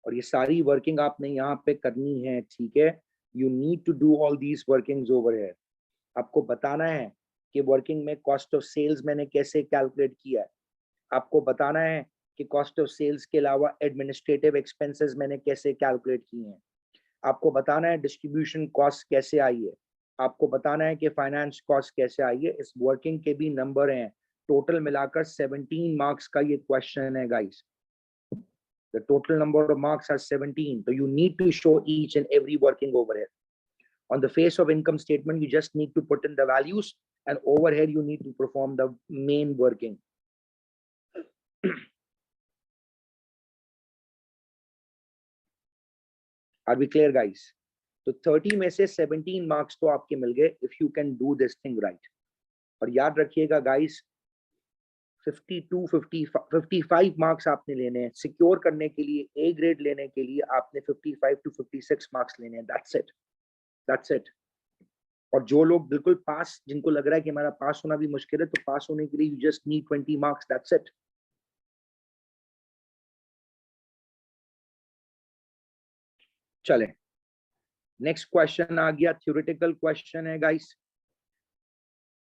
और ये सारी वर्किंग आपने यहाँ पे करनी है, ठीक है, you need to do all these workings over here. आपको बताना है कि वर्किंग में कॉस्ट ऑफ सेल्स मैंने कैसे कैलकुलेट किया है। आपको बताना है कि कॉस्ट ऑफ सेल्स के अलावा एडमिनिस्ट्रेटिव एक्सपेंसेस मैंने कैसे कैलकुलेट किए हैं। आपको बताना है डिस्ट्रीब्यूशन कॉस्ट कैसे आई है। आपको बताना है कि फाइनेंस कॉस्ट कैसे आई है। इस वर्किंग के भी नंबर हैं, टोटल मिलाकर 17 मार्क्स का ये क्वेश्चन है guys. The total number of marks are 17. So you need to show each and every working overhead. On the face of income statement, you just need to put in the values, and overhead you need to perform the main working. Are we clear, guys? तो 30 में से 17 marks तो आपके मिल गए if you can do this thing right. और याद रखिएगा guys, 52, 50, 55 marks आपने लेने हैं सिक्योर करने के लिए। ए ग्रेड लेने के लिए आपने 55 to 56 मार्क्स लेने हैं। That's it. That's it. और जो लोग बिल्कुल पास, जिनको लग रहा है कि हमारा पास होना भी मुश्किल है, तो पास होने के लिए you just need 20 marks. That's it. चले, नेक्स्ट क्वेश्चन आ गया, थ्योरेटिकल क्वेश्चन है गाइस।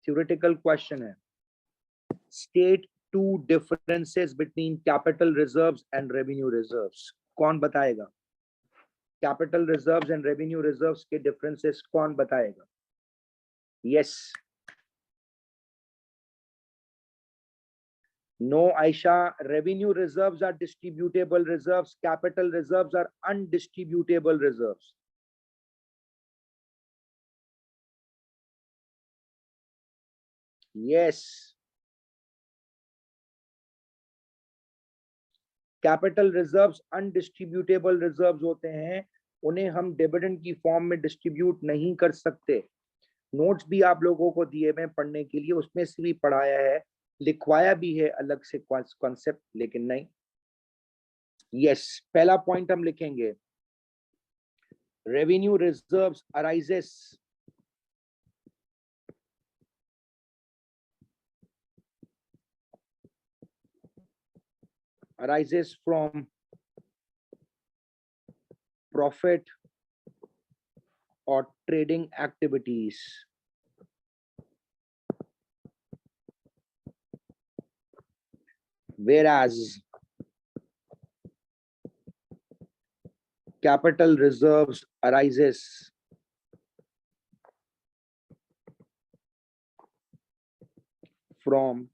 थ्योरेटिकल क्वेश्चन है, state two differences between capital reserves and revenue reserves. कौन बताएगा? Capital reserves and revenue reserves के डिफरेंसेस कौन बताएगा? Yes. No, Aisha, revenue reserves are distributable reserves. Capital reserves are undistributable reserves. Yes. Capital reserves undistributable reserves होते हैं, उन्हें हम dividend की फॉर्म में डिस्ट्रीब्यूट नहीं कर सकते। नोट्स भी आप लोगों को दिए हुए पढ़ने के लिए, उसमें से भी पढ़ाया है, लिखवाया भी है अलग से कॉन्सेप्ट, लेकिन नहीं। यस, पहला पॉइंट हम लिखेंगे, revenue reserves arises from profit or trading activities. Whereas capital reserves arises from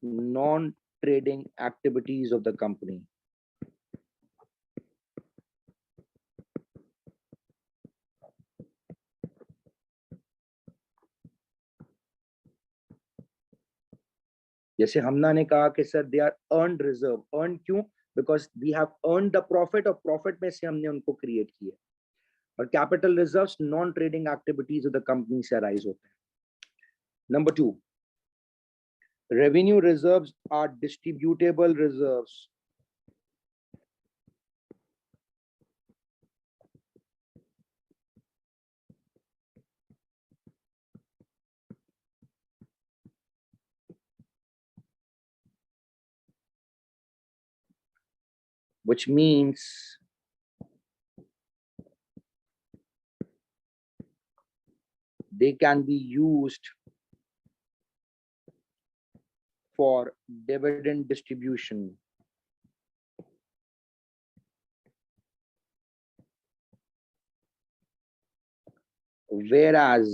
non-trading activities of the company. जैसे हमना ने कहा कि sir they are earned reserve. Earn क्यों? Because we have earned the profit, और profit में से हमने उनको क्रिएट किया। और capital reserves non trading activities of the company से अराइज होते हैं। Number 2, revenue reserves are distributable reserves. Which means they can be used for dividend distribution. Whereas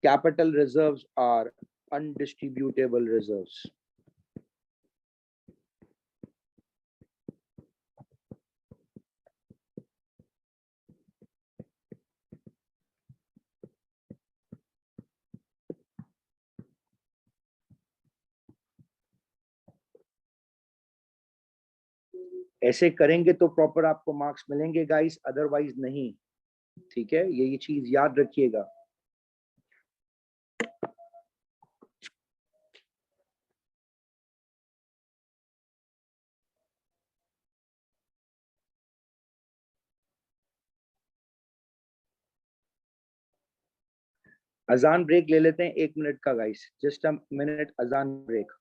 capital reserves are undistributable reserves. ऐसे करेंगे तो proper आपको marks मिलेंगे guys, otherwise नहीं। ठीक है, ये चीज याद रखिएगा। अजान ब्रेक ले लेते हैं 1 मिनट का गाइस, जस्ट अ मिनट, अजान break.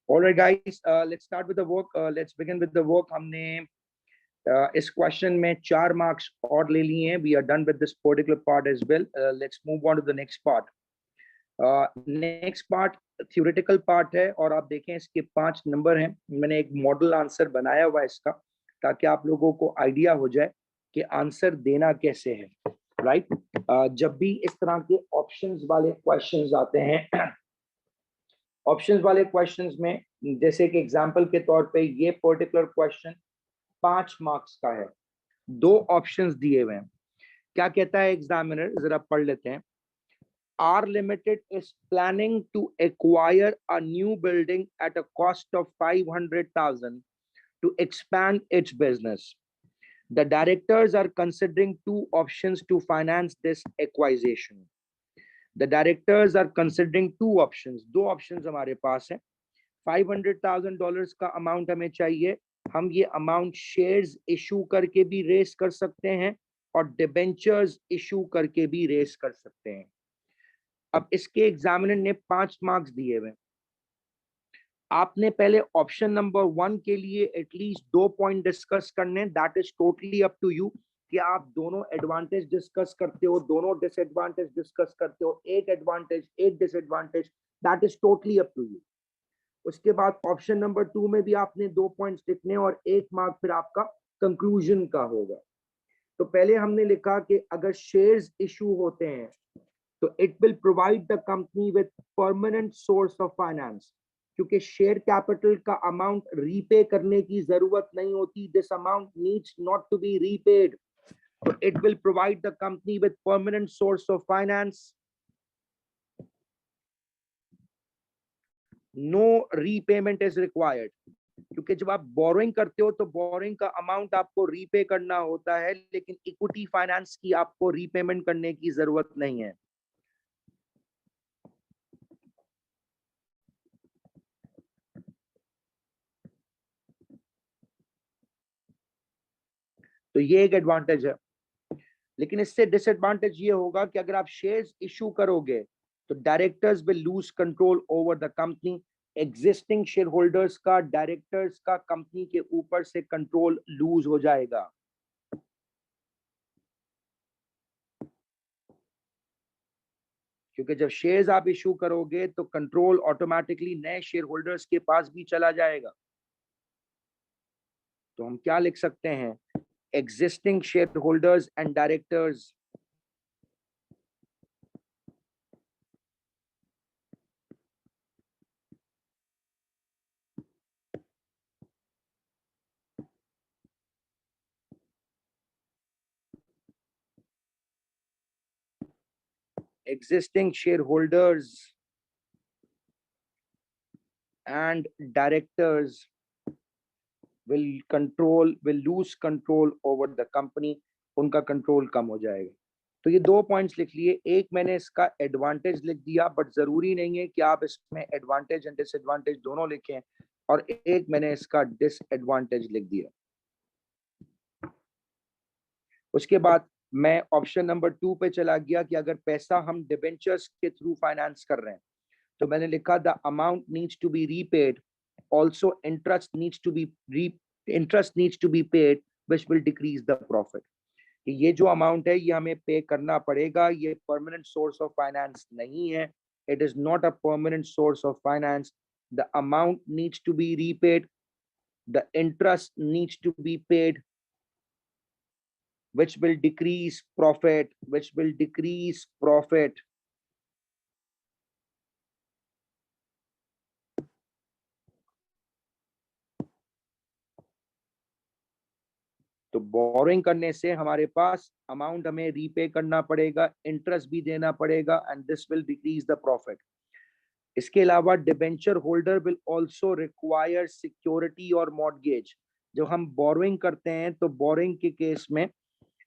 All right, guys, let's start with the work. Let's begin with the work. हमने इस क्वेश्चन में 4 मार्क्स और ले लिए हैं. We are done with this particular part as well. Let's move on to the next part. Next part theoretical part है और आप देखें इसके 5 नंबर हैं. मैंने एक मॉडल आंसर बनाया हुआ है इसका, ताकि आप लोगों को आइडिया हो जाए कि आंसर देना कैसे है. राइट जब भी इस तरह के ऑप्शंस वाले क्वेश्चंस आते हैं, ऑप्शंस वाले क्वेश्चंस में, जैसे कि एग्जांपल के तौर पे ये पर्टिकुलर क्वेश्चन 5 मार्क्स का है, 2 ऑप्शंस दिए हुए हैं. क्या कहता है एग्जामिनर, जरा पढ़ लेते हैं. R Limited is planning to acquire a new building at a cost of 500,000 to expand its business. The directors are considering 2 options to finance this acquisition. The directors are considering 2 options. 2 options हमारे पास है. $500,000 का amount हमें चाहिए. हम ये amount shares issue करके भी race कर सकते हैं और डिबेंचर्स इशू करके भी रेस कर सकते हैं. अब इसके एग्जामिनर ने 5 मार्क्स दिए हुए. आपने पहले ऑप्शन नंबर 1 के लिए एटलीस्ट 2 पॉइंट डिस्कस करने. That is totally up to you कि आप दोनों एडवांटेज डिस्कस करते हो, दोनों डिसएडवांटेज डिस्कस करते हो, एक एडवांटेज एक disadvantage. That is totally up to you. उसके बाद ऑप्शन नंबर 2 में भी आपने 2 पॉइंट्स लिखने और 1 मार्क फिर आपका कंक्लूजन का होगा. तो पहले हमने लिखा कि अगर शेयर्स इशू होते हैं तो it will provide the company with permanent source of finance, क्योंकि शेयर कैपिटल का अमाउंट रीपे करने की जरूरत नहीं होती. This amount needs not to be repaid. So it will provide the company with permanent source of finance. No repayment is required. क्योंकि जब आप बोरोइंग करते हो तो बोरोइंग का अमाउंट आपको रीपे करना होता है, लेकिन इक्विटी फाइनेंस की आपको रीपेमेंट करने की जरूरत नहीं है. तो ये एक एडवांटेज है. लेकिन इससे डिसएडवांटेज ये होगा कि अगर आप शेयर्स इशू करोगे तो directors will lose control over the company. Existing share holders का, डायरेक्टर्स का कंपनी के ऊपर से कंट्रोल लूज हो जाएगा. क्योंकि जब शेयर्स आप इशू करोगे तो कंट्रोल ऑटोमेटिकली नए शेयर होल्डर्स के पास भी चला जाएगा. तो हम क्या लिख सकते हैं, existing shareholders and directors existing shareholders and directors will lose control over the company. उनका कंट्रोल कम हो जाएगा. तो ये 2 पॉइंट्स लिख लिए. एक मैंने इसका एडवांटेज लिख दिया, बट जरूरी नहीं है कि आप इसमें एडवांटेज एंड डिसएडवांटेज दोनों लिखें, और एक मैंने इसका डिसएडवांटेज लिख दिया. उसके बाद मैं ऑप्शन नंबर 2 पे चला गया कि अगर पैसा हम डिबेंचर्स के थ्रू फाइनेंस कर रहे हैं तो मैंने लिखा the amount needs to be repaid. Also interest needs to be paid, which will decrease the profit. ये जो अमाउंट है ये हमें पे करना पड़ेगा. ये परमानेंट सोर्स ऑफ फाइनेंस नहीं है. It is not a permanent source of finance. The amount needs to be repaid. The interest needs to be paid, which will decrease profit. तो बोरिंग करने से हमारे पास अमाउंट हमें रीपे करना पड़ेगा, interest भी देना पड़ेगा, and this will decrease the profit. इसके अलावा debenture holder will also require security और मॉर्गेज. जब हम बोरिंग करते हैं तो बोरिंग के केस में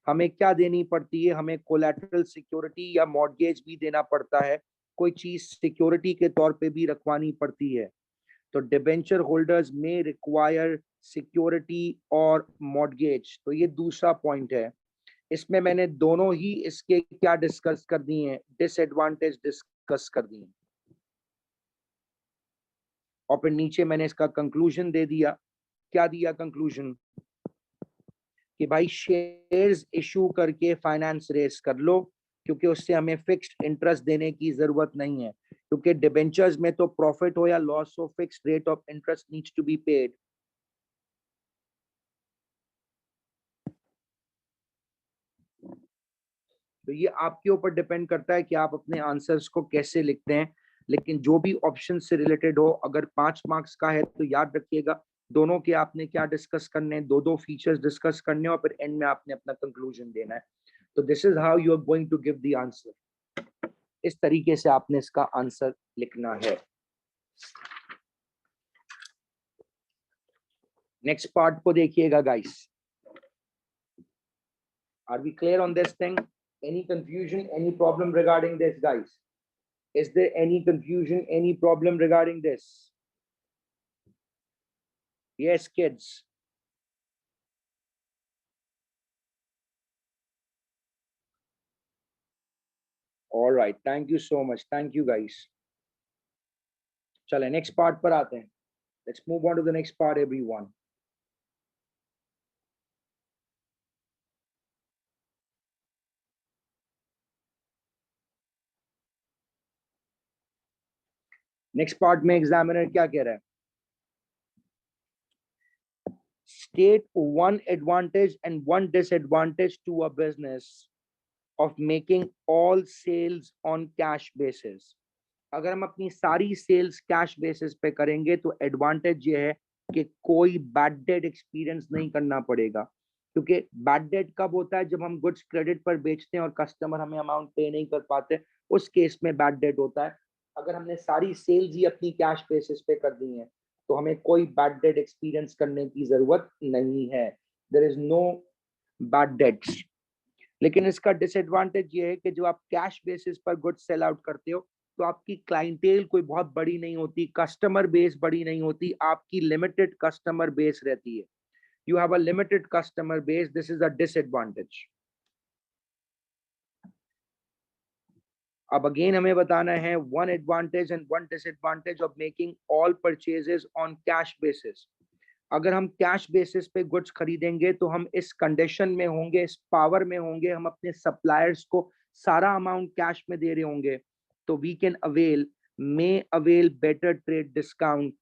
हमें क्या देनी पड़ती है, हमें कोलैटरल सिक्योरिटी या मॉर्गेज भी देना पड़ता है. कोई चीज सिक्योरिटी के तौर पे भी रखवानी पड़ती है. तो डिबेंचर होल्डर्स में रिक्वायर सिक्योरिटी और मॉर्गेज. तो ये दूसरा पॉइंट है. इसमें मैंने दोनों ही इसके क्या डिस्कस कर दिए हैं, डिसएडवांटेज डिस्कस कर दिए हैं. और फिर नीचे मैंने इसका कंक्लूजन दे दिया। क्या दिया कंक्लूजन? कि भाई शेयर्स इशू करके फाइनेंस रेस कर लो, क्योंकि उससे हमें फिक्स्ड इंटरेस्ट देने की जरूरत नहीं है, क्योंकि डिबेंचर्स में तो प्रॉफिट हो या लॉस हो, fixed rate of interest needs to be paid. तो ये आपके ऊपर डिपेंड करता है कि आप अपने आंसर्स को कैसे लिखते हैं, लेकिन जो भी ऑप्शन से रिलेटेड हो, अगर 5 मार्क्स का है तो याद रखिएगा दोनों के आपने क्या डिस्कस करने हैं, दो फीचर्स डिस्कस करने हैं और फिर एंड में आपने अपना कंक्लूजन देना है। तो this is how you are going to give the answer. इस तरीके से आपने इसका आंसर लिखना है। नेक्स्ट पार्ट को देखिएगा guys. Are we clear on this thing? Any confusion, any problem regarding this, guys? Is there any confusion, any problem regarding this? Yes, kids. All right. Thank you so much. Thank you, guys. चलें next part पर आते हैं. Let's move on to the next part, everyone. Next part में examiner क्या कह रहा है? State one advantage and one disadvantage to a business of making all sales on cash basis. अगर हम अपनी सारी सेल्स कैश बेसिस पे करेंगे तो एडवांटेज ये है कि कोई बैड डेट एक्सपीरियंस नहीं करना पड़ेगा, क्योंकि बैड डेट कब होता है? जब हम गुड्स क्रेडिट पर बेचते हैं और कस्टमर हमें अमाउंट पे नहीं कर पाते, उस केस में बैड डेट होता है। अगर हमने सारी सेल्स ही अपनी कैश बेसिस पे कर दी है तो हमें कोई बैड डेट एक्सपीरियंस करने की जरूरत नहीं है। There is no bad debts. लेकिन इसका डिसएडवांटेज ये है कि जो आप कैश बेसिस पर गुड्स सेल आउट करते हो तो आपकी क्लाइंटेल कोई बहुत बड़ी नहीं होती, कस्टमर बेस बड़ी नहीं होती, आपकी लिमिटेड कस्टमर बेस रहती है। You have a limited customer base, this is a disadvantage. अब अगेन हमें बताना है one advantage and one disadvantage of making all purchases on cash basis. अगर हम कैश बेसिस पे गुड्स खरीदेंगे तो हम इस कंडीशन में होंगे, इस पावर में होंगे, हम अपने सप्लायर्स को सारा अमाउंट कैश में दे रहे होंगे, तो we can avail, may avail better trade discount,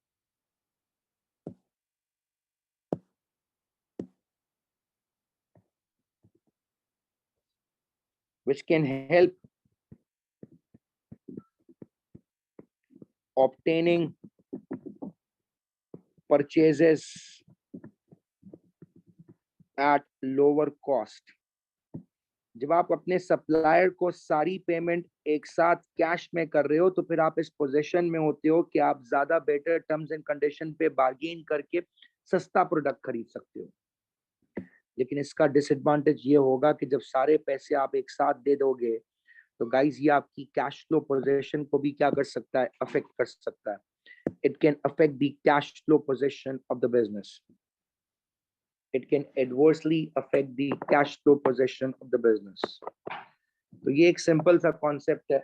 which can help obtaining purchases at lower cost. जब आप अपने सप्लायर को सारी पेमेंट एक साथ कैश में कर रहे हो तो फिर आप इस पोजीशन में होते हो कि आप ज्यादा बेटर टर्म्स एंड कंडीशन पे बार्गेन करके सस्ता प्रोडक्ट खरीद सकते हो। लेकिन इसका डिसएडवांटेज ये होगा कि जब सारे पैसे आप एक साथ दे दोगे तो गाइस ये आपकी कैश फ्लो पोजीशन को भी क्या कर सकता है? अफेक्ट कर सकता है। It can affect the cash flow position of the business. It can adversely affect the cash flow position of the business. तो ये एक सिंपल सा कॉन्सेप्ट है।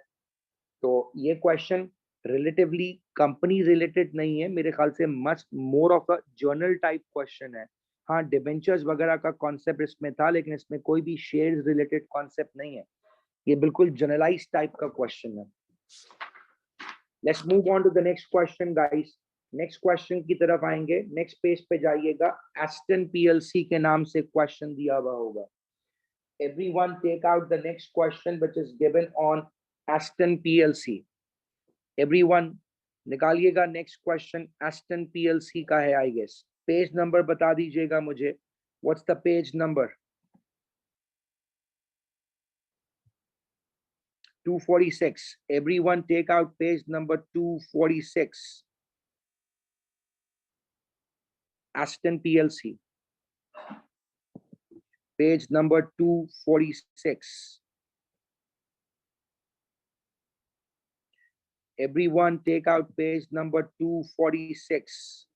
तो ये क्वेश्चन रिलेटिवली कंपनी रिलेटेड नहीं है, मेरे ख्याल से must more of a journal type question है। हाँ, डिबेंचर्स वगैरह का कॉन्सेप्ट इसमें था, लेकिन इसमें कोई भी शेयर्स रिलेटेड कॉन्सेप्ट नहीं है। ये बिल्कुल जनरलाइज टाइप का क्वेश्चन है। Let's move on to the next question guys. Next question की तरफ आएंगे। नेक्स्ट पेज पे जाइएगा। एस्टन पीएलसी के नाम से क्वेश्चन दिया हुआ होगा। Everyone take out the next question which is given on Aston PLC. Everyone निकालिएगा नेक्स्ट क्वेश्चन। एस्टन पीएलसी का है आई गेस। पेज नंबर बता दीजिएगा मुझे। What's the page number? 246. Everyone take out page number 246. Aston PLC. Page number 246. Everyone take out page number 246.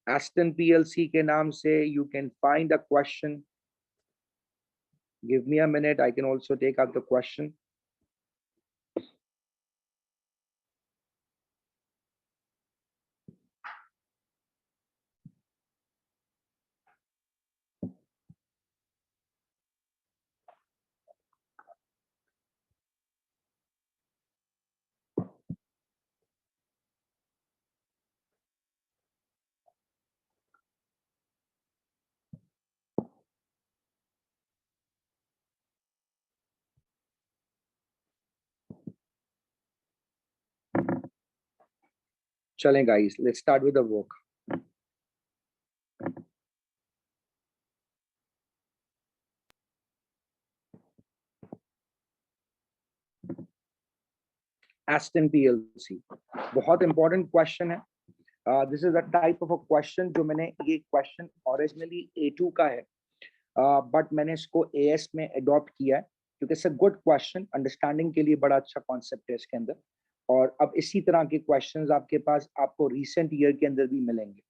Aston PLC के नाम से you can find a question. Give me a minute, I can also take out the question. चलें guys, let's start with the work. Aston PLC बहुत important question है. This is a type of a question जो मैंने ये question originally A2 का है, but मैंने इसको AS में adopt किया है क्योंकि it's a good question, understanding के लिए बड़ा अच्छा concept है इसके अंदर. और अब इसी तरह के questions आपके पास आपको recent year के अंदर भी मिलेंगे,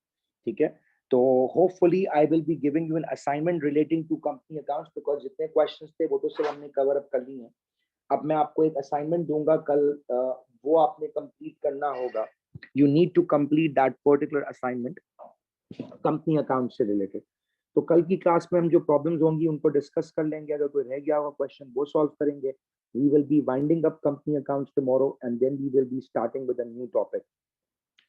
ठीक है? तो hopefully I will be giving you an assignment relating to company accounts because जितने questions थे वो तो सब हमने cover up कर लिए हैं. अब मैं आपको एक असाइनमेंट दूंगा कल, वो आपने कंप्लीट करना होगा. You need to complete that particular assignment company account से रिलेटेड. तो कल की क्लास में हम जो प्रॉब्लम्स होंगी उनको डिस्कस कर लेंगे. अगर कोई रह गया होगा क्वेश्चन वो सॉल्व करेंगे. We will be winding up company accounts tomorrow and then we will be starting with a new topic.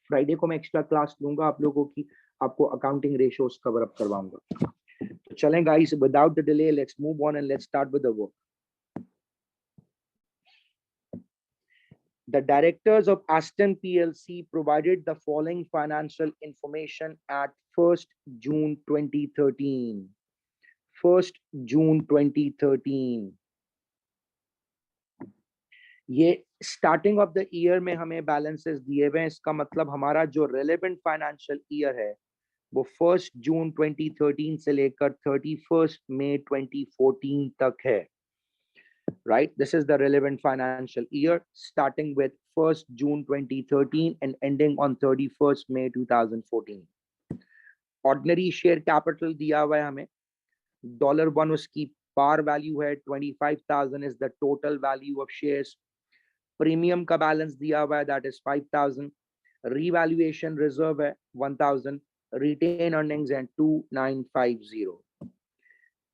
Friday को मैं एक्स्ट्रा क्लास लूंगा आप लोगों की, आपको अकाउंटिंग रेशियोज कवर अप करवाऊंगा. तो चलें guys, without the delay let's move on and let's start with the work. The directors of Aston PLC provided the following financial information at 1st June 2013. 1st June 2013. ये starting of the year में हमें balances दिए हुए हैं. इसका मतलब हमारा जो रेलेवेंट फाइनेंशियल ईयर है वो 1st जून 2013 से लेकर 31st मई 2014 तक है. Right, this is the relevant financial year starting with 1st June 2013 and ending on 31st May 2014. Ordinary share capital दिया हुआ है हमें. $1 उसकी par value है. 25,000 is the total value of shares. Premium का balance दिया हुआ है, that is 5,000. Revaluation reserve है 1,000. Retained earnings and 2,950.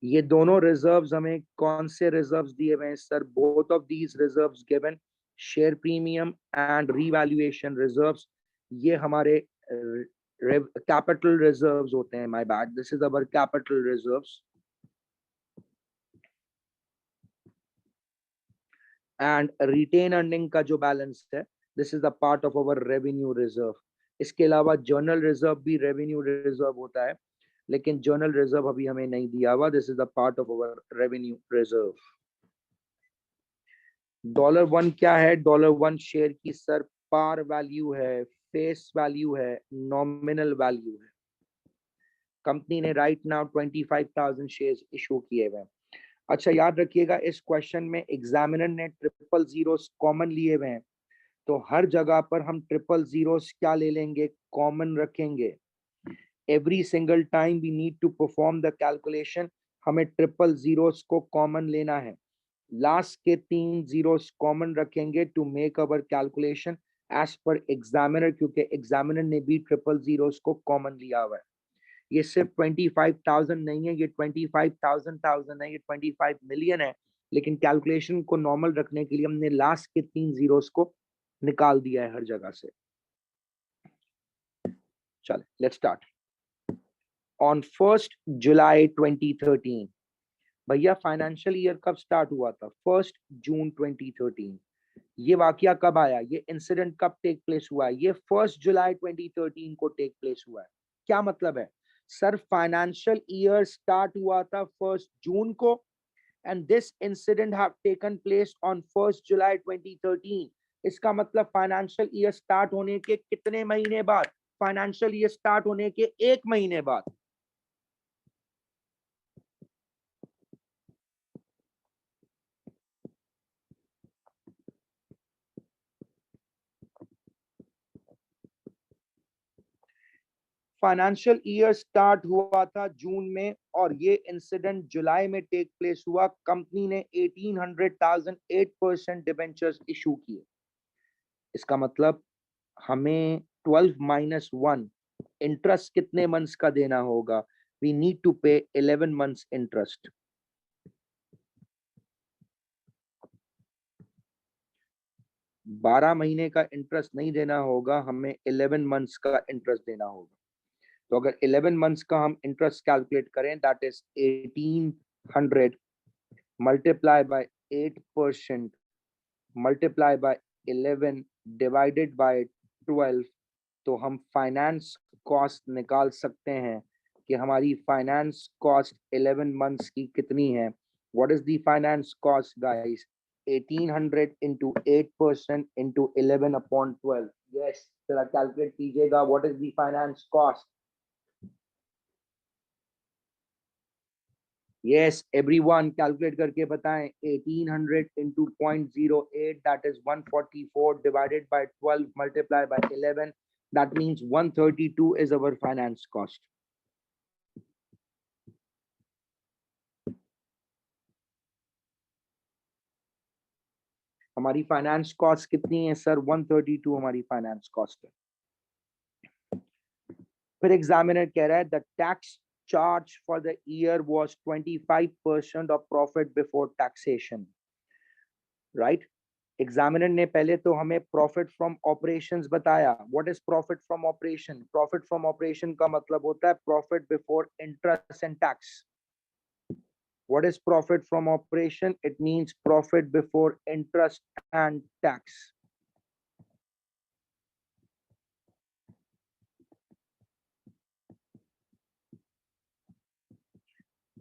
ये दोनों रिजर्व्स हमें कौन से रिजर्व्स दिए हुए हैं sir? Both of these reserves given, share premium and revaluation reserves, ये हमारे कैपिटल रिजर्व्स होते हैं. My bad, this is our capital reserves. And retain earning का जो बैलेंस है, this is the part of our revenue reserve. इसके अलावा general reserve भी रेवेन्यू रिजर्व होता है, लेकिन जर्नल रिजर्व अभी हमें नहीं दिया हुआ. This is the part of our revenue reserve. $1 क्या है? $1 शेयर की सर पार वैल्यू है, फेस वैल्यू है, नॉमिनल वैल्यू है. कंपनी ने राइट नाउ 25,000 शेयर्स इशू किए हुए हैं. अच्छा याद रखिएगा, इस क्वेश्चन में एग्जामिनर ने ट्रिपल जीरोस कॉमन लिए हुए हैं, तो हर जगह पर हम ट्रिपल जीरोस क्या ले लेंगे? कॉमन रखेंगे. Every single time we need to perform the calculation, हमें ट्रिपल जीरोस को कॉमन लेना है. लास्ट के 3 जीरोस कॉमन रखेंगे to make our calculation as per examiner, क्योंकि एग्जामिनर ने भी ट्रिपल जीरोस को कॉमन लिया हुआ है. ये सिर्फ 25,000 नहीं है, ये 25,000 है, ये 25 मिलियन है, लेकिन कैलकुलेशन को नॉर्मल रखने के लिए हमने लास्ट के 3 जीरोस को निकाल दिया है हर जगह से. चले, let's start. On 1st July 2013, भैया फाइनेंशियल ईयर कब स्टार्ट हुआ था? 1st जून 2013. ये वाकया कब आया? ये इंसिडेंट कब टेक प्लेस हुआ है? ये 1st जुलाई 2013 को टेक प्लेस हुआ है. क्या मतलब है सर? फाइनेंशियल ईयर स्टार्ट हुआ था 1st जून को and this incident have taken place on 1st जुलाई 2013. इसका मतलब फाइनेंशियल ईयर स्टार्ट होने के कितने महीने बाद? फाइनेंशियल ईयर स्टार्ट होने के 1 महीने बाद. फाइनेंशियल ईयर स्टार्ट हुआ था जून में और ये इंसिडेंट जुलाई में टेक प्लेस हुआ. कंपनी ने 1800,000 8% डिबेंचर्स इशू किए. इसका मतलब हमें 12 - 1 इंटरेस्ट कितने मंथ्स का देना होगा? वी नीड टू पे 11 मंथ्स इंटरेस्ट. बारह महीने का इंटरेस्ट नहीं देना होगा, हमें 11 मंथ्स का इंटरेस्ट देना होगा. तो अगर 11 मंथ्स का हम इंटरेस्ट कैलकुलेट करें, that is 1800 multiply by 8% multiply by 11 divided by 12 तो हम फाइनेंस कॉस्ट निकाल सकते हैं कि हमारी फाइनेंस कॉस्ट 11 मंथ्स की कितनी है. What is the finance cost guys? 1800 into 8% into 11 upon 12. Yes, जरा कैलकुलेट कीजिएगा. What is the finance cost? Yes, everyone calculate करके बताएं. 1800 into 0.08, that is 144 divided by 12 multiplied by 11. That means 132 is our finance cost. हमारी finance cost कितनी है sir? 132 हमारी finance cost है. फिर एग्जामिनर कह रहा है the tax charge for the year was 25% of profit before taxation. Right? Examiner ने पहले तो हमें प्रॉफिट फ्रॉम ऑपरेशंस बताया. What is profit from operation? Profit from operation का मतलब होता है profit before interest and tax. What is profit from operation? It means profit before interest and tax.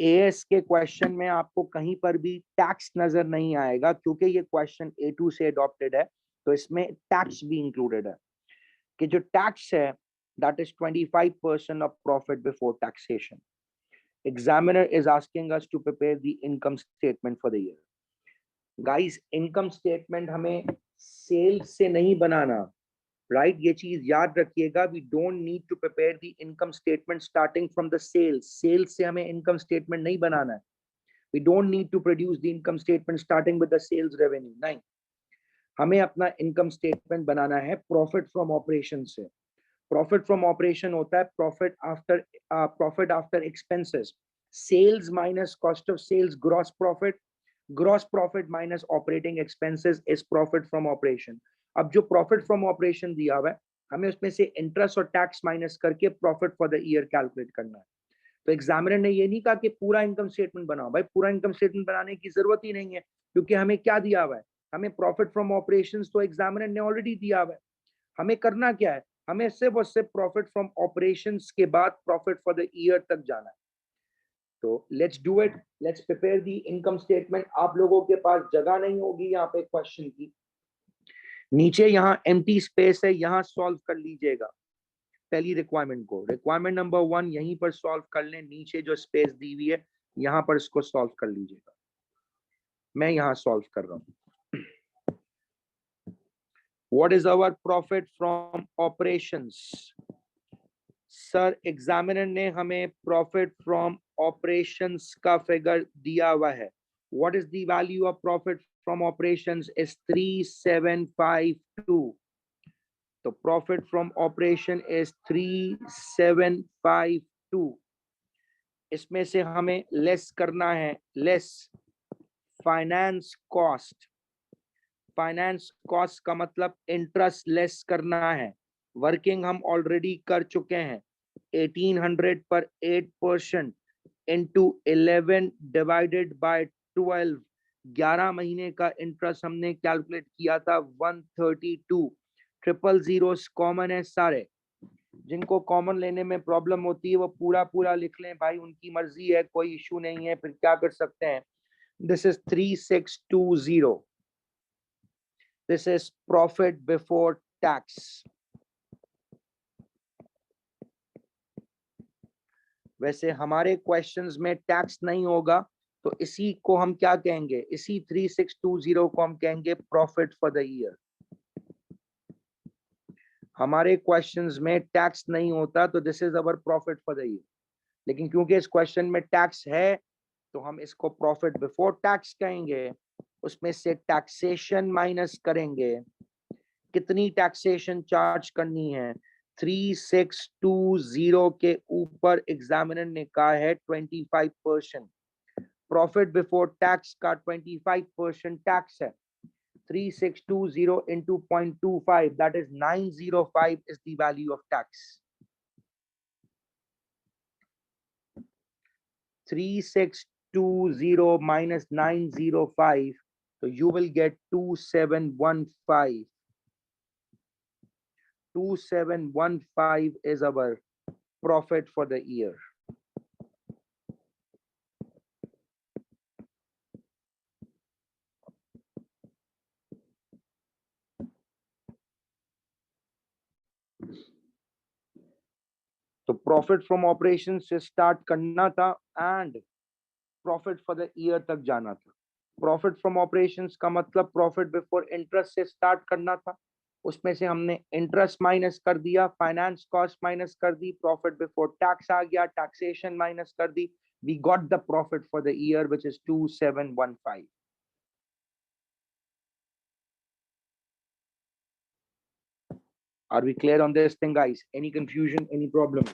As के क्वेश्चन में आपको कहीं पर भी टैक्स नजर नहीं आएगा क्योंकि ये क्वेश्चन A2 से अडॉप्टेड है, तो इसमें टैक्स भी इंक्लूडेड है कि जो टैक्स है that is 25% of profit before taxation. Examiner is asking us to prepare the income statement for the year. Guys, income statement हमें sales से नहीं बनाना. Right? ये चीज याद रखिएगा. We don't need to prepare the income statement starting from the sales. Sales से हमें income statement नहीं बनाना है. We don't need to produce the income statement starting with the sales revenue. नहीं, हमें अपना income statement बनाना है profit from operation से. Profit from operation होता है profit after expenses. Sales minus cost of sales, gross profit minus operating expenses is profit from operation. अब जो profit from operation दिया हुआ है हमें उसमें से इंटरेस्ट और टैक्स माइनस करके profit for the year calculate करना है. तो एग्जामिनर ने ये नहीं कहा कि पूरा इनकम स्टेटमेंट बनाओ. भाई पूरा इनकम स्टेटमेंट बनाने की जरूरत ही नहीं है क्योंकि हमें क्या दिया हुआ है? हमें प्रॉफिट फ्रॉम ऑपरेशंस तो एग्जामिनर ने ऑलरेडी दिया हुआ है. हमें करना क्या है? हमें सिर्फ और सिर्फ प्रॉफिट फ्रॉम ऑपरेशंस के बाद प्रॉफिट फॉर द ईयर तक जाना है. तो let's do it. Let's prepare the income statement. आप लोगों के पास जगह नहीं होगी यहाँ पे क्वेश्चन की. नीचे यहाँ एम्प्टी स्पेस है, यहाँ सॉल्व कर लीजिएगा पहली रिक्वायरमेंट को. रिक्वायरमेंट नंबर 1 यहीं पर सॉल्व कर लें. नीचे जो स्पेस दी हुई है यहाँ पर इसको सॉल्व कर लीजिएगा. मैं यहाँ सॉल्व कर रहा हूँ. What is our profit from operations? Sir examiner ने हमें प्रॉफिट फ्रॉम ऑपरेशंस का फिगर दिया हुआ है. What is the value of profit from operations? Is 3752. तो प्रॉफिट फ्रॉम ऑपरेशन इज 3752. इसमें से हमें लेस करना है, less finance cost. Finance cost का मतलब इंटरेस्ट लेस करना है. वर्किंग हम ऑलरेडी कर चुके हैं. 1800 पर 8% इंटू 11 डिवाइडेड बाय 12. 11 महीने का इंटरेस्ट हमने कैलकुलेट किया था 132. 000 कॉमन है सारे. जिनको कॉमन लेने में प्रॉब्लम होती है वो पूरा पूरा लिख लें भाई, उनकी मर्जी है, कोई इशू नहीं है. फिर क्या कर सकते हैं? This is 3620. This is profit before tax. वैसे हमारे क्वेश्चंस में टैक्स नहीं होगा तो इसी को हम क्या कहेंगे? इसी 3620 को हम कहेंगे प्रॉफिट फॉर द ईयर. हमारे क्वेश्चंस में टैक्स नहीं होता तो this is our profit for the year. लेकिन क्योंकि इस क्वेश्चन में टैक्स है तो हम इसको प्रॉफिट बिफोर टैक्स कहेंगे. उसमें से टैक्सेशन माइनस करेंगे. कितनी टैक्सेशन चार्ज करनी है? 3620 के ऊपर एग्जामिनर ने कहा है 25%. प्रॉफिट बिफोर टैक्स का 25% टैक्स है. 3620 into 0.25, that is 905 is the value of tax. 3620 minus 905, so you will get 2715. 2715 is our profit for the year. तो प्रॉफिट फ्रॉम ऑपरेशन से स्टार्ट करना था and profit for the year तक जाना था. Profit from operations का मतलब profit before interest से स्टार्ट करना था. उसमें से हमने इंटरेस्ट माइनस कर दिया, फाइनेंस कॉस्ट माइनस कर दी, प्रॉफिट बिफोर टैक्स आ गया, टैक्सेशन माइनस कर दी. We got the profit for the year which is 2715. Are we clear on this thing, guys? Any confusion, any problem?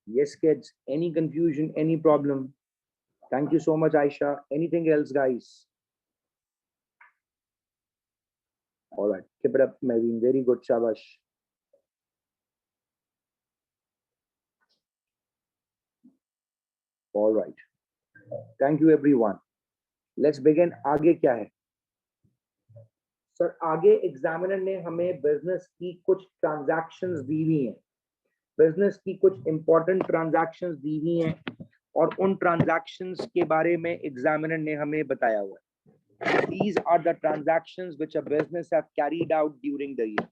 Yes, kids. Any confusion, any problem? Thank you so much, Aisha. Anything else, guys? All right. Keep it up, Maveen. Very good, Shabash. All right. Thank you, everyone. Let's begin. आगे क्या है? Sir आगे examiner ने हमें business की कुछ transactions दी हुई हैं. बिजनेस की कुछ इंपॉर्टेंट ट्रांजैक्शंस दी हुई हैं और उन ट्रांजैक्शंस के बारे में एग्जामिनर ने हमें बताया हुआ है. These are the transactions which a business have carried out during the year.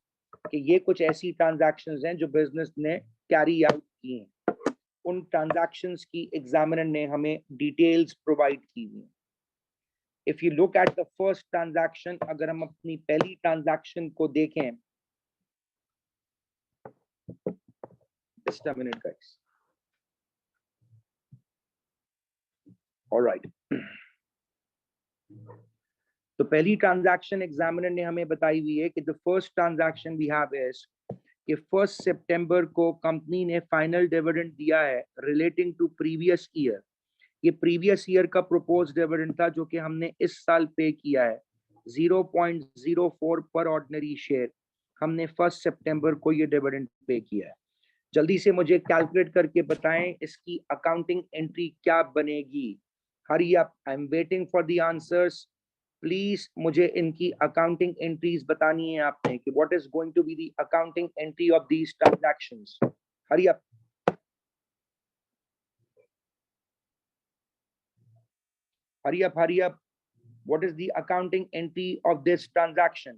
कि ये कुछ ऐसी ट्रांजैक्शंस हैं जो बिजनेस ने कैरी आउट की हैं. उन ट्रांजैक्शंस की एग्जामिनर ने हमें डिटेल्स प्रोवाइड की हुई हैं. If you look at the first transaction, अगर हम अपनी पहली ट्रांजैक्शन को देखें, just a minute, guys. All right. तो पहली ट्रांजैक्शन एग्जामिनर ने हमें बताई हुई है कि the first transaction we have is कि 1 सितंबर को कंपनी ने फाइनल डिविडेंड दिया है रिलेटिंग टू प्रीवियस ईयर. ये प्रीवियस ईयर का प्रपोज डिविडेंड था जो कि हमने इस साल पे किया है 0.04 पर ऑर्डिनरी शेयर. हमने 1 सितंबर को ये डिविडेंड पे किया है. जल्दी से मुझे कैलकुलेट करके बताएं इसकी अकाउंटिंग एंट्री क्या बनेगी. Hurry up, I am waiting for the answers. Please मुझे इनकी अकाउंटिंग एंट्रीज बतानी है आपने कि what is going to be the accounting entry of these transactions. Hurry up. Hurry up. What is the accounting entry of this transaction?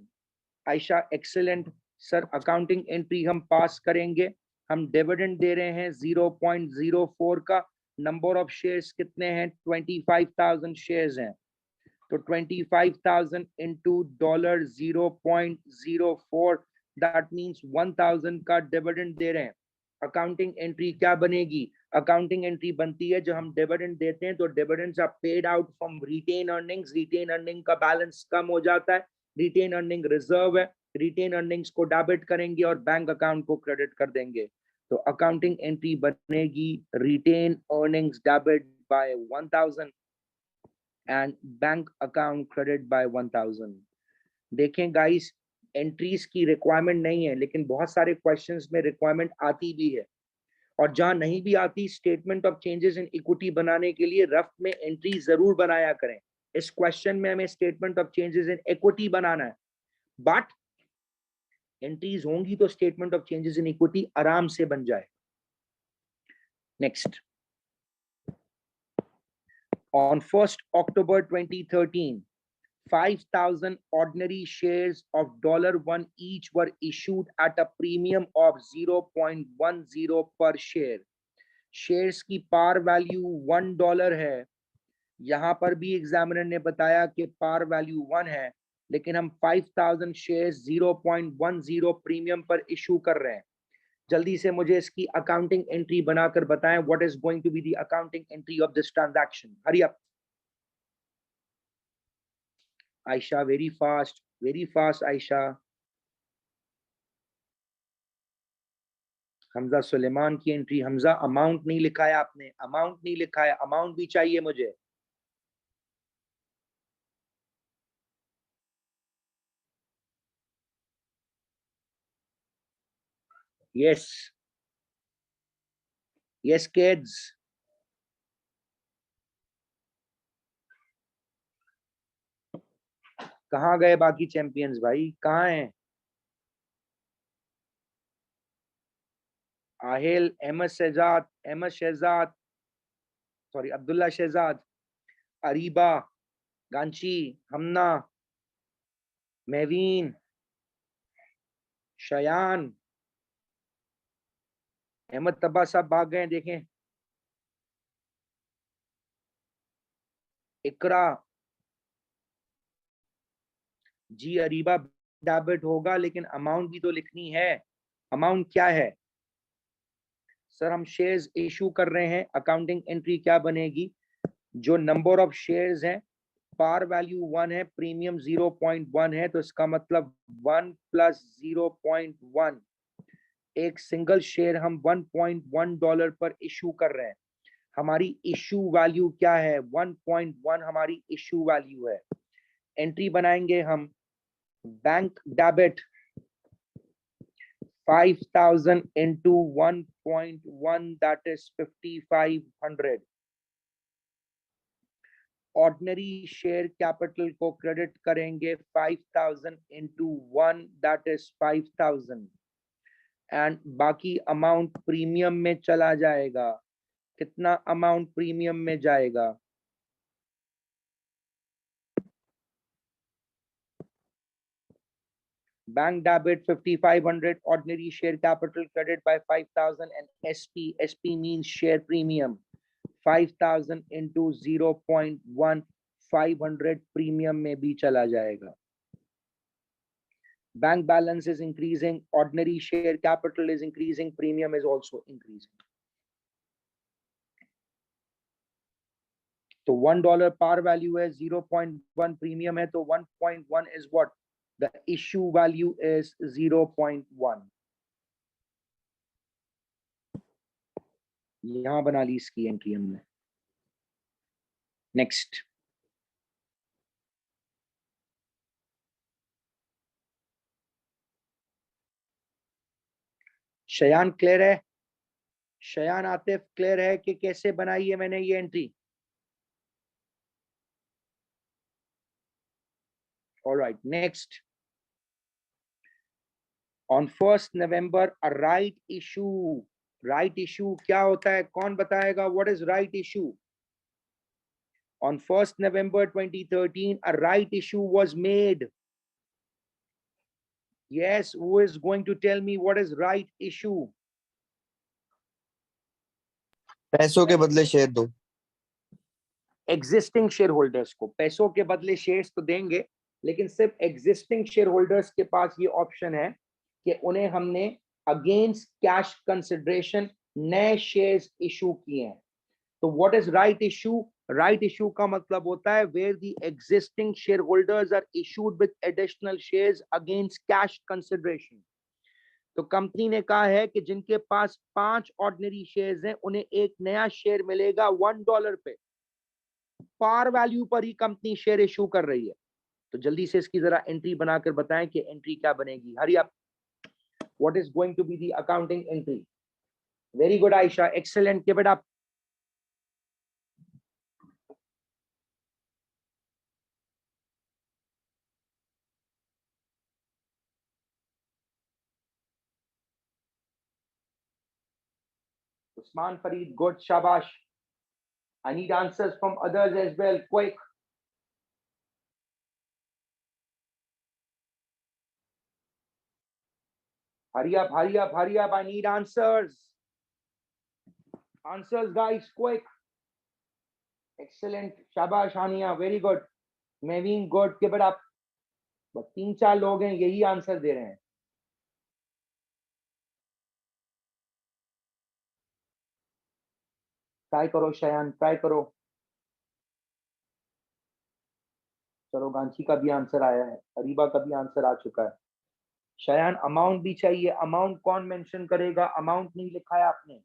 Aisha, excellent. Sir, accounting entry हम पास करेंगे. हम dividend दे रहे हैं 0.04 का. नंबर ऑफ शेयर्स कितने हैं? 25,000 shares हैं. तो 25,000 into $0.04, that means 1,000 का डिविडेंड दे रहे हैं. अकाउंटिंग एंट्री क्या बनेगी? अकाउंटिंग एंट्री बनती है जो हम डिविडेंड देते हैं तो dividends are paid out from retain earnings. Retain earning का बैलेंस कम हो जाता है. रिटेन अर्निंग रिजर्व है. रिटेन अर्निंग्स को डेबिट करेंगे और बैंक अकाउंट को क्रेडिट कर देंगे. तो अकाउंटिंग एंट्री बनेगी retain earnings debit by 1,000 and bank account credit by 1,000. देखें गाइस, एंट्रीज की रिक्वायरमेंट नहीं है लेकिन बहुत सारे क्वेश्चंस में रिक्वायरमेंट आती भी है. और जहां नहीं भी आती, statement of changes in equity बनाने के लिए रफ में एंट्री जरूर बनाया करें. इस क्वेश्चन में हमें statement of changes in equity बनाना है, बट एंट्रीज होंगी तो statement of changes in equity आराम से बन जाए. Next. On 1 October 2013, 5,000 ordinary shares of $1 each were issued at a premium of 0.10 per share. Shares की पार वैल्यू $1 है. यहां पर भी एग्जामिनर ने बताया कि पार वैल्यू 1 है लेकिन हम 5,000 शेयर्स 0.10 प्रीमियम पर इशू कर रहे हैं. जल्दी से मुझे इसकी अकाउंटिंग एंट्री बनाकर बताएं what is going to be the accounting entry of this transaction. Hurry up. Aisha, very fast, Aisha. Hamza Suleman की एंट्री. हमजा, अमाउंट नहीं लिखा है आपने. अमाउंट नहीं लिखा है. अमाउंट भी चाहिए मुझे. Yes yes kids. कहाँ गए बाकी चैंपियंस भाई, कहाँ हैं? आहिल, अहमद शहजाद, सॉरी अब्दुल्ला शहजाद, अरीबा, गांची, हमना, मेवीन, शयान, अहमद तब्बा साहब भाग गए देखें, इकरा, जी अरीबा डेबिट होगा लेकिन अमाउंट भी तो लिखनी है। अमाउंट क्या है सर? हम शेयर्स इशू कर रहे हैं, अकाउंटिंग एंट्री क्या बनेगी? जो नंबर ऑफ शेयर्स हैं, पार वैल्यू 1 है, प्रीमियम 0.1 है, तो इसका मतलब 1 प्लस 0.1, एक सिंगल शेयर हम $1.1 पर इशू कर रहे हैं। हमारी इशू वैल्यू क्या है? 1.1 हमारी इशू वैल्यू है। एंट्री बनाएंगे हम, bank debit 5,000 into 1.1, that is 5,500। Ordinary share capital को क्रेडिट करेंगे 5,000 into 1, that is 5,000, एंड बाकी अमाउंट प्रीमियम में चला जाएगा। कितना अमाउंट प्रीमियम में जाएगा? Bank debit 5,500, ordinary share capital credit by 5,000, and SP means share premium 5,000 into 0.1, 500 premium में भी चला जाएगा। Bank balance is increasing, ordinary share capital is increasing, premium is also increasing. तो $1 पार वैल्यू है, 0.1 premium है, तो 1.1 is what? The issue value is 0.1। यहां बना ली इसकी एंट्री हमने। नेक्स्ट, शयान क्लियर है? शयान आतिफ क्लियर है कि कैसे बनाई है मैंने ये entry? Alright, next. On 1st November a right issue, right issue क्या होता है? कौन बताएगा? what is right issue? On 1st November 2013 a right issue was made. Yes, who is going to tell me what is right issue? पैसों के बदले share दो। Existing share holders को पैसों के बदले शेयर्स तो देंगे, लेकिन सिर्फ एग्जिस्टिंग शेयर होल्डर्स के पास ये ऑप्शन है कि उन्हें हमने अगेंस्ट कैश कंसिडरेशन नए शेयर्स इशू किए हैं। तो what is right issue? Right issue का मतलब होता है where the existing share holders are issued with additional shares against cash consideration. तो कंपनी ने कहा है कि जिनके पास 5 ऑर्डिनरी शेयर्स हैं उन्हें एक नया शेयर मिलेगा $1 पे। पार वैल्यू पर ही कंपनी शेयर इशू कर रही है। तो जल्दी से इसकी जरा एंट्री बनाकर बताएं कि एंट्री क्या बनेगी। Hurry up, what is going to be the accounting entry? Very good Aisha, excellent, keep it up. Usman Fareed, good, shabash. I need answers from others as well, quick. Hurry up, hurry up, hurry up. I need answers. Answers, guys, quick. Excellent. Shabash, Hania, very good. Meveen, good, keep it up. बस 3-4 लोग हैं यही answer दे रहे हैं। Try करो Shayan, try करो। चलो, गांची का भी आंसर आया है, अरीबा का भी आंसर आ चुका है। शयान, अमाउंट भी चाहिए। अमाउंट कौन मेंशन करेगा? अमाउंट नहीं लिखा है आपने।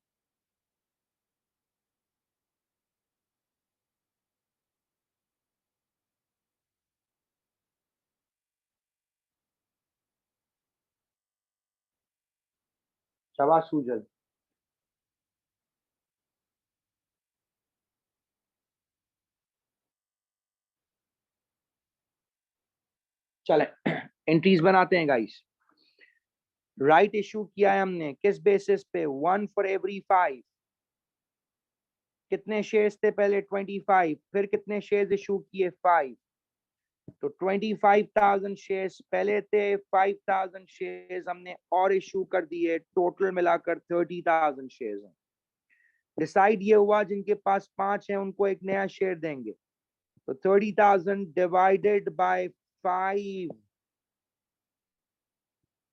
शाबाश सुजल। चलें एंट्रीज बनाते हैं गाइस। राइट इशू किया है हमने किस बेसिस पे? 1 for every 5। कितने शेयर्स थे पहले? 25। फिर कितने शेयर्स इशू किए? 5। तो 25,000 शेयर्स पहले थे, 5,000 शेयर्स हमने और इशू कर दिए, टोटल मिलाकर 30,000 शेयर्स हैं। डिसाइड ये हुआ जिनके पास 5 है उनको एक नया शेयर देंगे। तो 30,000 डिवाइडेड बाय 5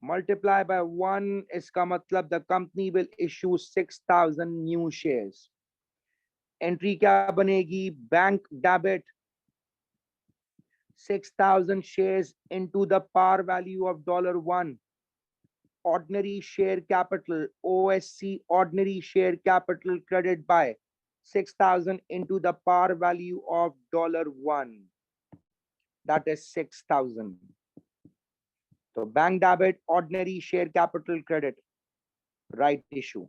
मल्टीप्लाई बाय 1, इसका मतलब the company will issue 6,000 new shares. Entry क्या बनेगी? Bank debit 6,000 shares into the par value of $1. Ordinary share capital, OSC ordinary share capital credit by 6,000 into the par value of $1. That is 6,000. So bank debit, ordinary share capital credit, right issue.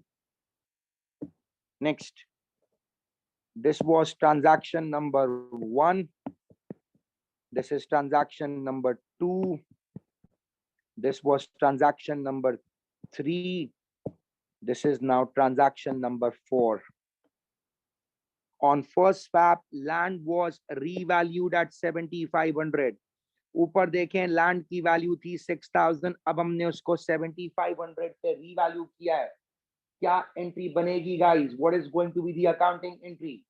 Next, this was transaction number 1. This is transaction number 2. This was transaction number 3. This is now transaction number 4. On first swap, land was revalued at 7,500. ऊपर देखें land की value थी 6,000, अब हमने उसको 7,500 पे revalue किया है। क्या एंट्री बनेगी guys? What is going to be the accounting entry?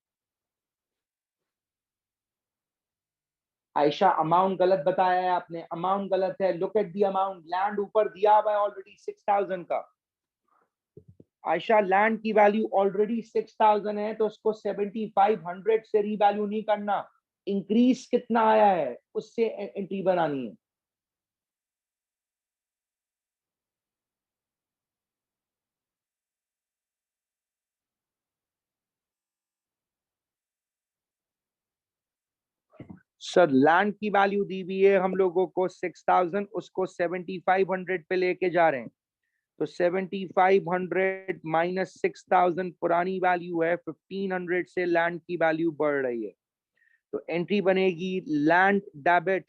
Aisha amount गलत बताया है आपने, अमाउंट गलत है। Look at the amount, land ऊपर दिया हुआ है ऑलरेडी 6,000 का। आयशा लैंड की वैल्यू ऑलरेडी 6,000 है तो उसको 7,500 से रीवैल्यू नहीं करना, इंक्रीज कितना आया है उससे एंट्री बनानी है। सर लैंड की वैल्यू दी हुई है हम लोगों को 6,000, उसको 7,500 पे लेके जा रहे हैं। तो 7,500 माइनस 6,000 पुरानी वैल्यू है, 1,500 से लैंड की वैल्यू बढ़ रही है। तो एंट्री बनेगी land debit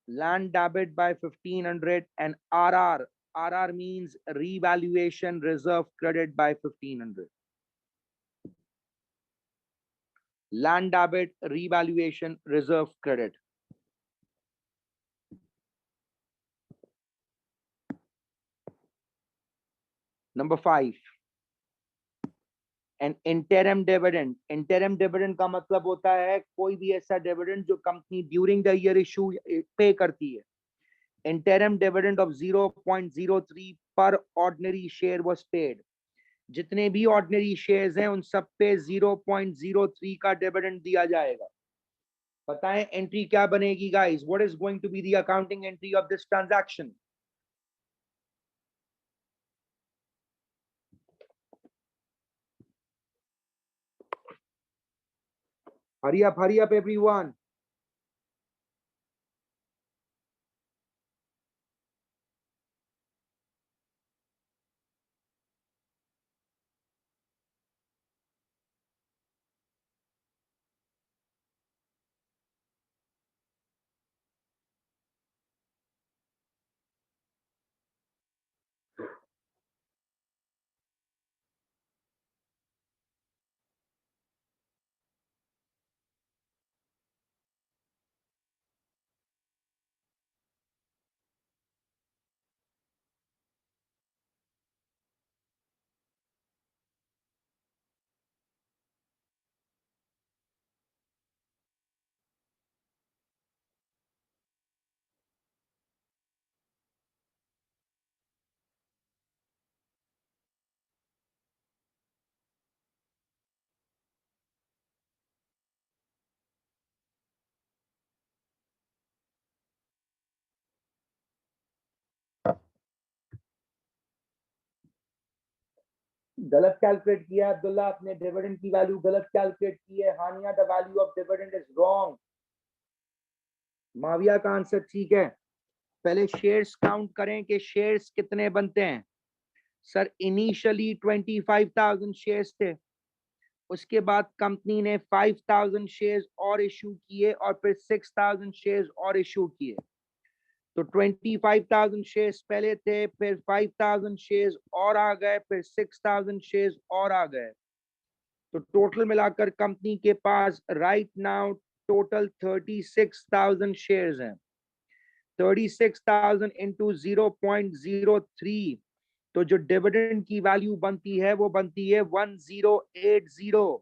land debit by 1,500 and RR means revaluation reserve credit by 1,500. Land debit revaluation reserve credit. Number 5, an interim dividend. Interim dividend का मतलब होता है कोई भी ऐसा dividend जो company during the year issue पे करती है। Interim dividend of 0.03 per ordinary share was paid. जितने भी ऑर्डिनरी शेयर्स हैं उन सब पे 0.03 का डिविडेंड दिया जाएगा। बताएं एंट्री क्या बनेगी guys? What is going to be the accounting entry of this transaction? Hurry up everyone. गलत कैलकुलेट किया है अब्दुल्ला, अपने डिविडेंड की वैल्यू गलत कैलकुलेट की है। Haniya the value of dividend is wrong. Mavia का आंसर ठीक है। पहले शेयर्स काउंट करें कि शेयर्स कितने बनते हैं। सर इनिशियली 25,000 शेयर्स थे, उसके बाद कंपनी ने 5000 शेयर्स और इशू किए और फिर 6000 शेयर्स और इशू किए। तो 25,000 शेयर्स पहले थे, फिर 5000 शेयर्स और आ गए, फिर 6000 शेयर्स और आ गए। तो टोटल मिलाकर कंपनी के पास राइट नाउ टोटल 36,000 शेयर्स हैं। 36,000 इंटू 0.03, तो जो डिविडेंड की वैल्यू बनती है वो बनती है 1080।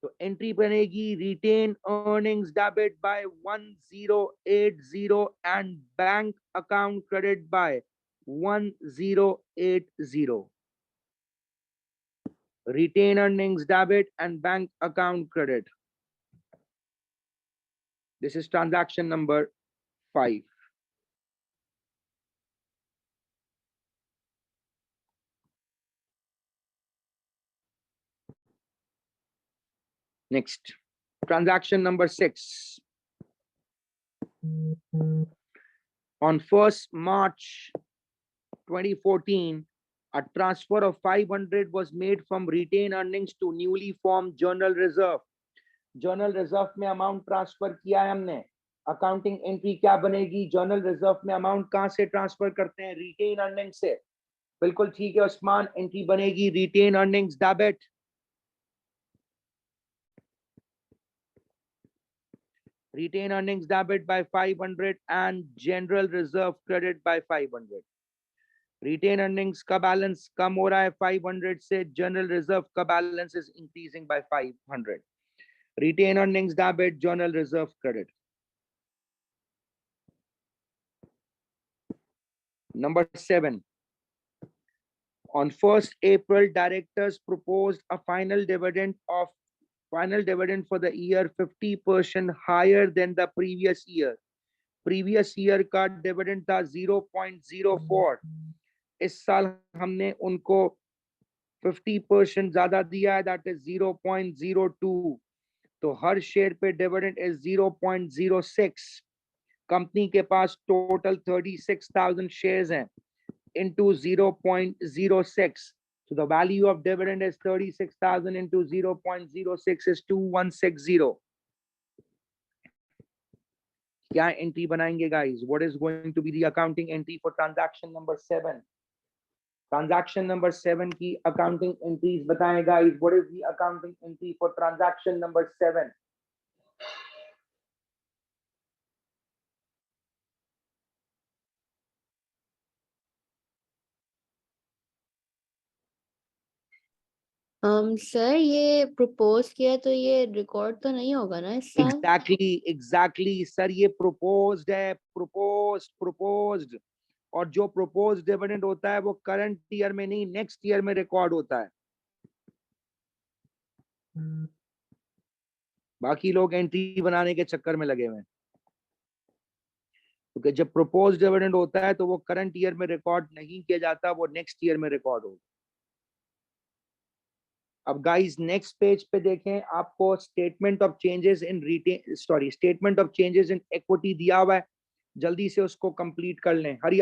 तो एंट्री बनेगी retain earnings debit by 1080 and bank account credit by 1080। Retain earnings debit and bank account credit. This is transaction number 5. Next, transaction number 6. On 1st March 2014, a transfer of 500 was made from retained earnings to newly formed journal reserve. Journal reserve में amount transfer किया है हमने। Accounting entry क्या बनेगी? Journal reserve में amount कहां से transfer करते हैं? रिटेन अर्निंग से। बिल्कुल ठीक है उस्मान, एंट्री बनेगी retain earnings debit. Retain earnings debit by 500 and general reserve credit by 500. Retain earnings का बैलेंस कम हो रहा है 500 से, जनरल रिजर्व का balance is increasing by 500. Retain earnings debit, journal reserve credit. Number 7. On 1st April, directors proposed a final dividend for the year 50% higher than the previous year. Previous year का dividend था 0.04. इस साल हमने उनको 50% ज्यादा दिया है, that is 0.02. तो हर शेयर पे डिविडेंड इज 0.06। कंपनी के पास टोटल 36,000 शेयर्स हैं into 0.06. So the value of dividend is 36,000 into 0.06 is 2160. क्या एंट्री बनाएंगे guys? What is going to be the accounting entry for transaction number 7? Transaction number 7 की accounting entries बताएं guys. What is the accounting entry for transaction number 7? Sir ये propose किया तो ये record तो नहीं होगा ना इस साल? Exactly सर, ये proposed है, proposed और जो proposed dividend होता है वो करंट ईयर में नहीं नेक्स्ट ईयर में रिकॉर्ड होता है। बाकी लोग एंट्री बनाने के चक्कर में लगे हुए हैं, क्योंकि जब proposed dividend होता है तो वो करंट ईयर में रिकॉर्ड नहीं किया जाता, वो नेक्स्ट ईयर में रिकॉर्ड होगा। अब गाइस नेक्स्ट पेज पे देखें, आपको statement of changes in statement of changes in equity दिया हुआ है, जल्दी से उसको कंप्लीट कर लें। हरी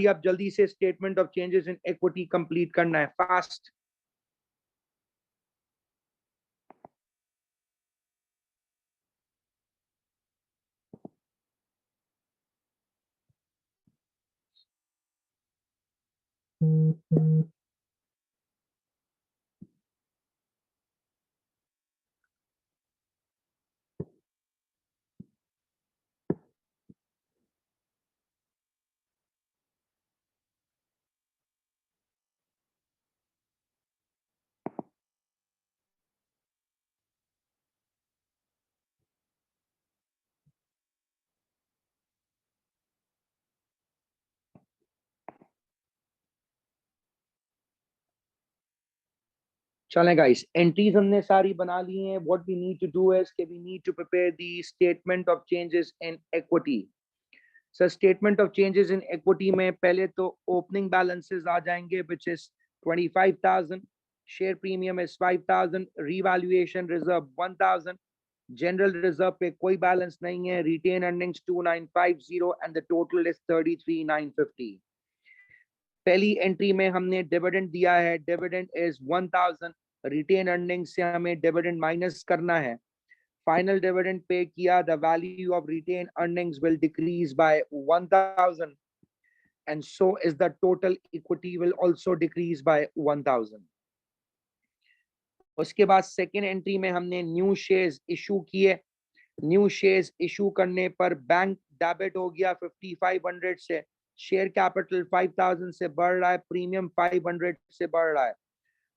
अप जल्दी से statement of changes in equity complete करना है, फास्ट। चलें गाइस, एंट्रीज हमने सारी बना ली हैं। What we need to do is कि we need to prepare the statement of changes in equity. Sir statement of changes in equity में पहले तो ओपनिंग बैलेंसेस आ जाएंगे which is 25,000, share premium is 5,000, revaluation reserve 1,000, general reserve पे कोई balance नहीं है, retain earnings 2950 and the total is 33,950। पहली एंट्री में हमने डिविडेंड दिया है, डिविडेंड इज 1000, रिटेन अर्निंग से हमें डिविडेंड माइनस करना है, फाइनल डिविडेंड पे किया, the value of retain earnings will decrease by 1000 and so is the total equity will also decrease by 1000. उसके बाद सेकेंड एंट्री में हमने न्यू शेयर्स इशू किए, न्यू शेयर्स इशू करने पर बैंक डेबिट हो गया 5500 से, शेयर कैपिटल 5000 से बढ़ रहा है, प्रीमियम 500 से बढ़ रहा है,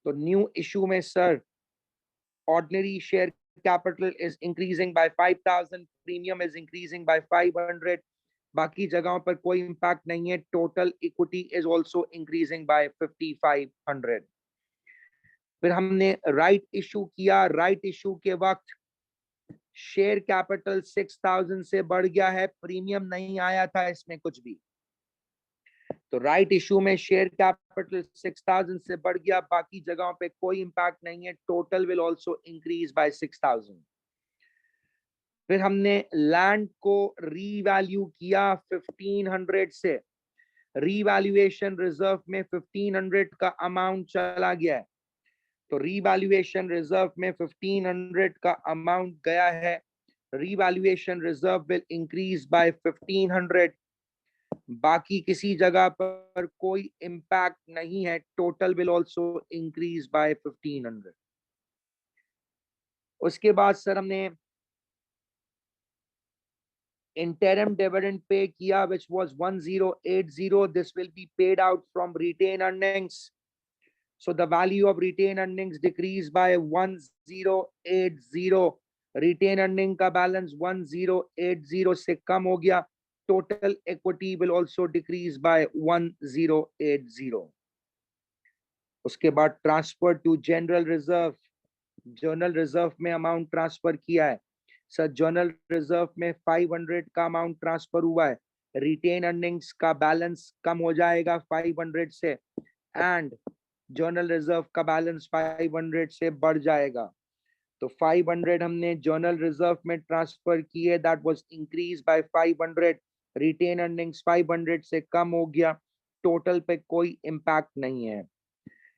तो न्यू इशू में sir ordinary share capital is increasing by 5000, premium is increasing by 500, बाकी जगहों पर कोई इम्पैक्ट नहीं है, total equity is also increasing by 5500. फिर हमने राइट इशू किया, राइट इशू के वक्त शेयर कैपिटल 6000 से बढ़ गया है, प्रीमियम नहीं आया था इसमें कुछ भी, तो राइट इशू में शेयर कैपिटल 6000 से बढ़ गया, बाकी जगहों पे कोई इंपैक्ट नहीं है, total will also increase by 6000. फिर हमने लैंड को रीवैल्यू किया 1500 से, रीवैल्यूएशन रिजर्व में 1500 का अमाउंट चला गया है, तो रीवैल्यूएशन रिजर्व में 1500 का अमाउंट गया है, revaluation reserve will increase by 1500, बाकी किसी जगह पर कोई इम्पैक्ट नहीं है, total will also increase by 1500. उसके बाद सर हमने interim dividend pay किया which was 1080, this will be paid out from retained earnings, so the value of retained earnings decreased by 1080, retained earning का balance 1080 से कम हो गया, total equity will also decrease by 1080. उसके बाद transfer to general reserve, general reserve में amount transfer किया है sir, general reserve में 500 का अमाउंट ट्रांसफर हुआ है, रिटेन अर्निंग्स का बैलेंस कम हो जाएगा 500 से, एंड जनरल रिजर्व का बैलेंस 500 से बढ़ जाएगा, तो 500 हमने जनरल रिजर्व में ट्रांसफर किए, that was increase by 500, retain earnings 500 से कम हो गया, टोटल पे कोई इम्पैक्ट नहीं है.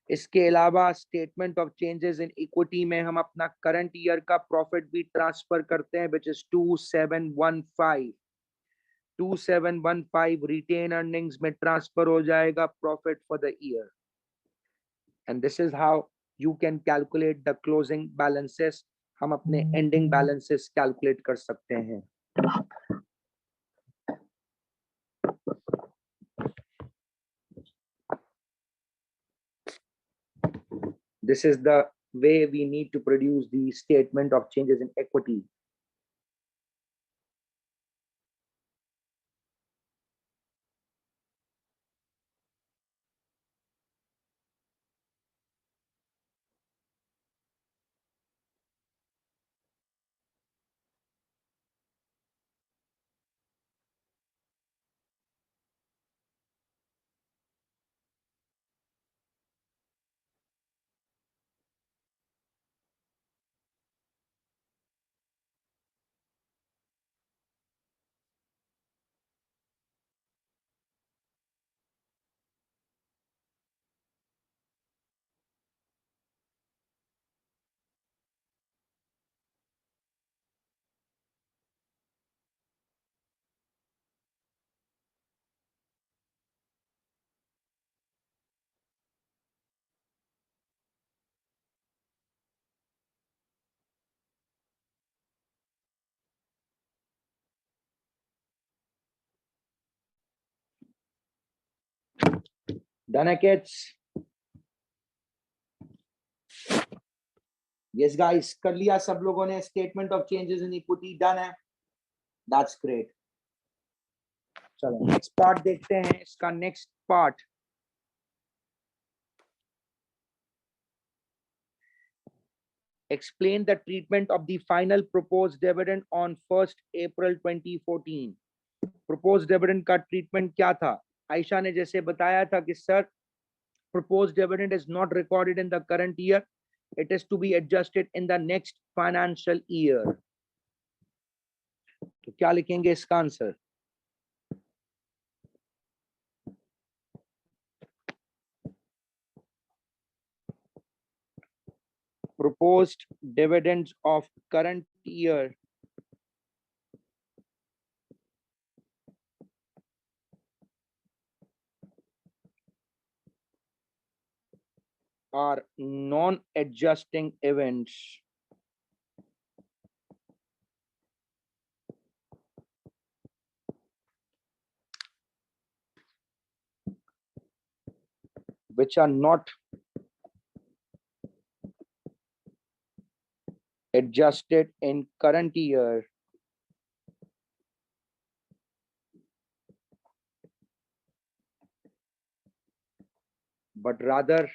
इसके अलावा statement of changes in equity में हम अपना करंट ईयर का प्रॉफिट भी ट्रांसफर करते हैं, विच इज 2715 रिटेन अर्निंग्स में ट्रांसफर हो जाएगा profit for the year, and this is how you can calculate the closing balances. हम अपने एंडिंग बैलेंसेस कैलकुलेट कर सकते हैं. This is the way we need to produce the statement of changes in equity. Done, kids? Yes, guys. कर लिया सब लोगों ने statement of changes in equity? Done है? That's great. चलो next part देखते हैं. इसका next part explain the treatment of the final proposed dividend on 1st April 2014. Proposed dividend का treatment क्या था? आयशा ने जैसे बताया था कि sir proposed dividend is not recorded in the current year, it is to be adjusted in the next financial year. तो क्या लिखेंगे इसका answer? proposed dividends of current year are non-adjusting events which are not adjusted in current year, but rather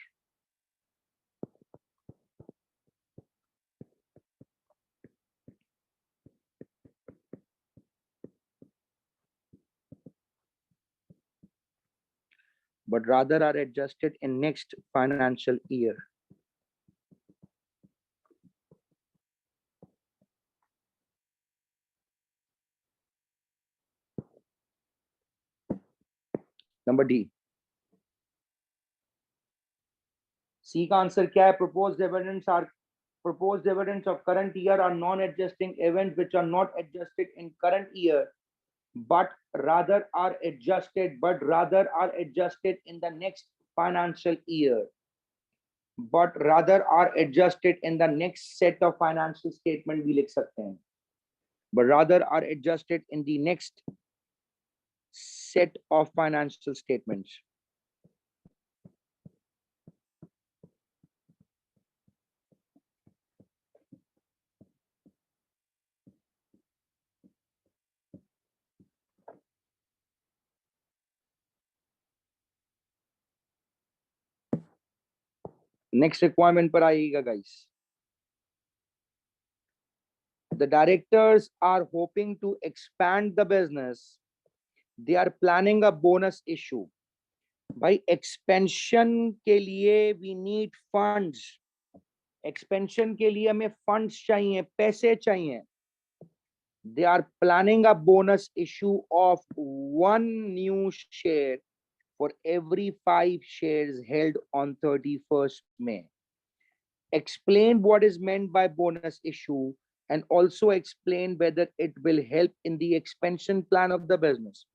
are adjusted in next financial year. Number D. C का answer क्या है? Proposed dividends of current year are non-adjusting events which are not adjusted in current year, but rather are adjusted in the next financial year. But rather are adjusted in the next set of financial statement भी लिख सकते हैं. But rather are adjusted in the next set of financial statements. Next requirement पर आइएगा guys. The directors are hoping to expand the business. They are planning a bonus issue. भाई expansion के लिए we need funds. Expansion के लिए हमें funds चाहिए, पैसे चाहिए. They are planning a bonus issue of 1 new share for every 5 shares held on 31st May. Explain what is meant by bonus issue and also explain whether it will help in the expansion plan of the business.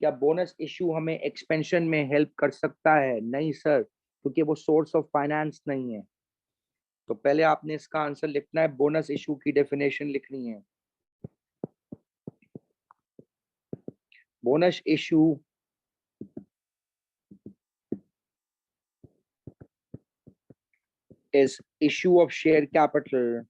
क्या bonus issue हमें expansion में help कर सकता है? नहीं sir, क्योंकि वो source of finance नहीं है. तो पहले आपने इसका आंसर लिखना है, बोनस इशू की डेफिनेशन लिखनी है. Bonus issue is issue of share capital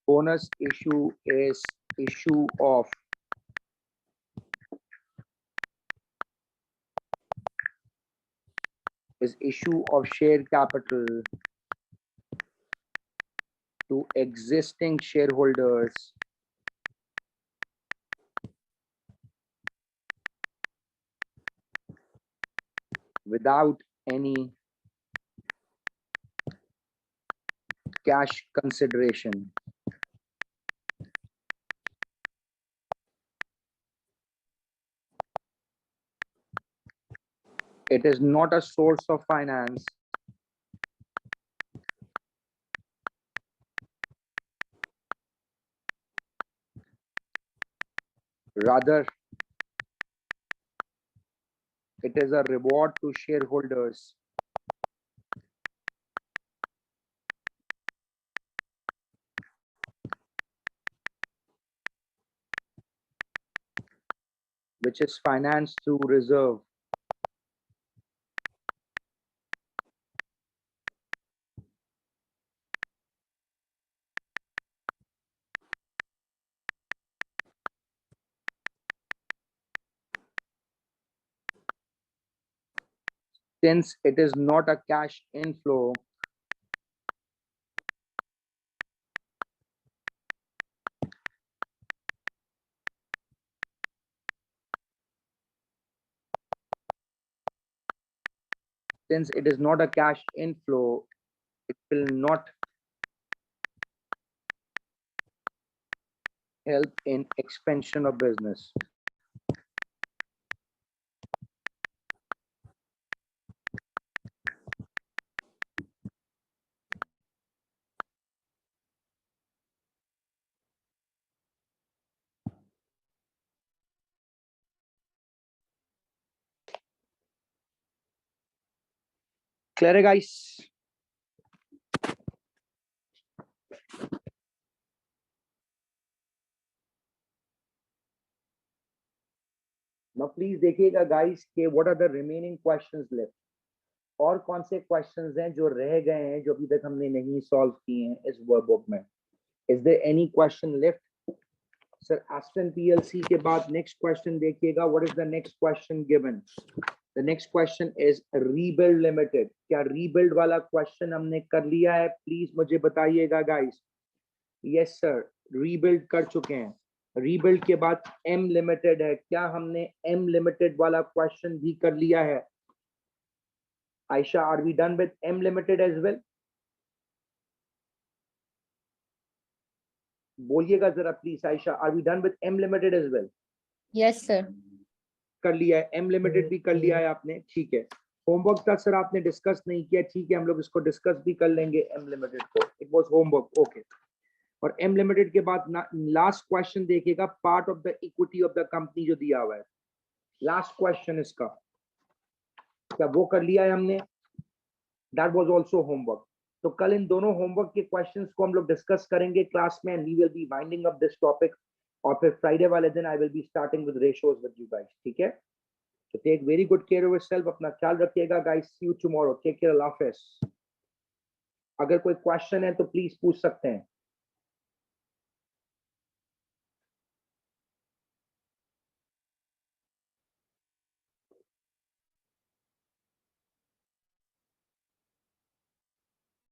bonus issue is issue of share capital to existing shareholders without any cash consideration. It is not a source of finance. Rather, it is a reward to shareholders which is financed through reserve. Since it is not a cash inflow, since it is not a cash inflow, it will not help in expansion of business. Clear, guys? Now please देखिएगा guys कि what are the remaining questions left. और कौन से questions हैं जो रह गए हैं जो अभी तक हमने नहीं solve किए हैं इस workbook में. Is there any question left? Sir, Aston PLC के बाद next question देखिएगा. What is the next question given? The next question is Rebuild Limited. क्या Rebuild वाला question हमने कर लिया है? Please मुझे बताइएगा guys. Yes sir, Rebuild कर चुके हैं. Rebuild के बाद M Limited है. क्या हमने M Limited वाला question भी कर लिया है? Aisha, are we done with M Limited as well? बोलिएगा जरा please Ayesha, are we done with M Limited as well? Yes sir. कर लिया है. M Limited भी कर लिया है आपने, ठीक है. होमवर्क तक सर आपने डिस्कस नहीं किया, ठीक है, हम लोग इसको डिस्कस भी कर लेंगे M Limited को. It was homework, okay. और M Limited के बाद लास्ट क्वेश्चन देखिएगा, part of the equity of the company जो दिया हुआ है. लास्ट क्वेश्चन इसका क्या वो कर लिया है हमने? That was also homework. तो कल इन दोनों होमवर्क के क्वेश्चंस को हम लोग डिस्कस करेंगे क्लास में, and we will be winding up this topic. और फिर फ्राइडे वाले दिन I will be starting with ratios with you guys, ठीक है? तो take very good care of yourself, अपना ख्याल रखिएगा guys. See you tomorrow, take care, Allah हाफिज. अगर कोई क्वेश्चन है तो प्लीज पूछ सकते हैं.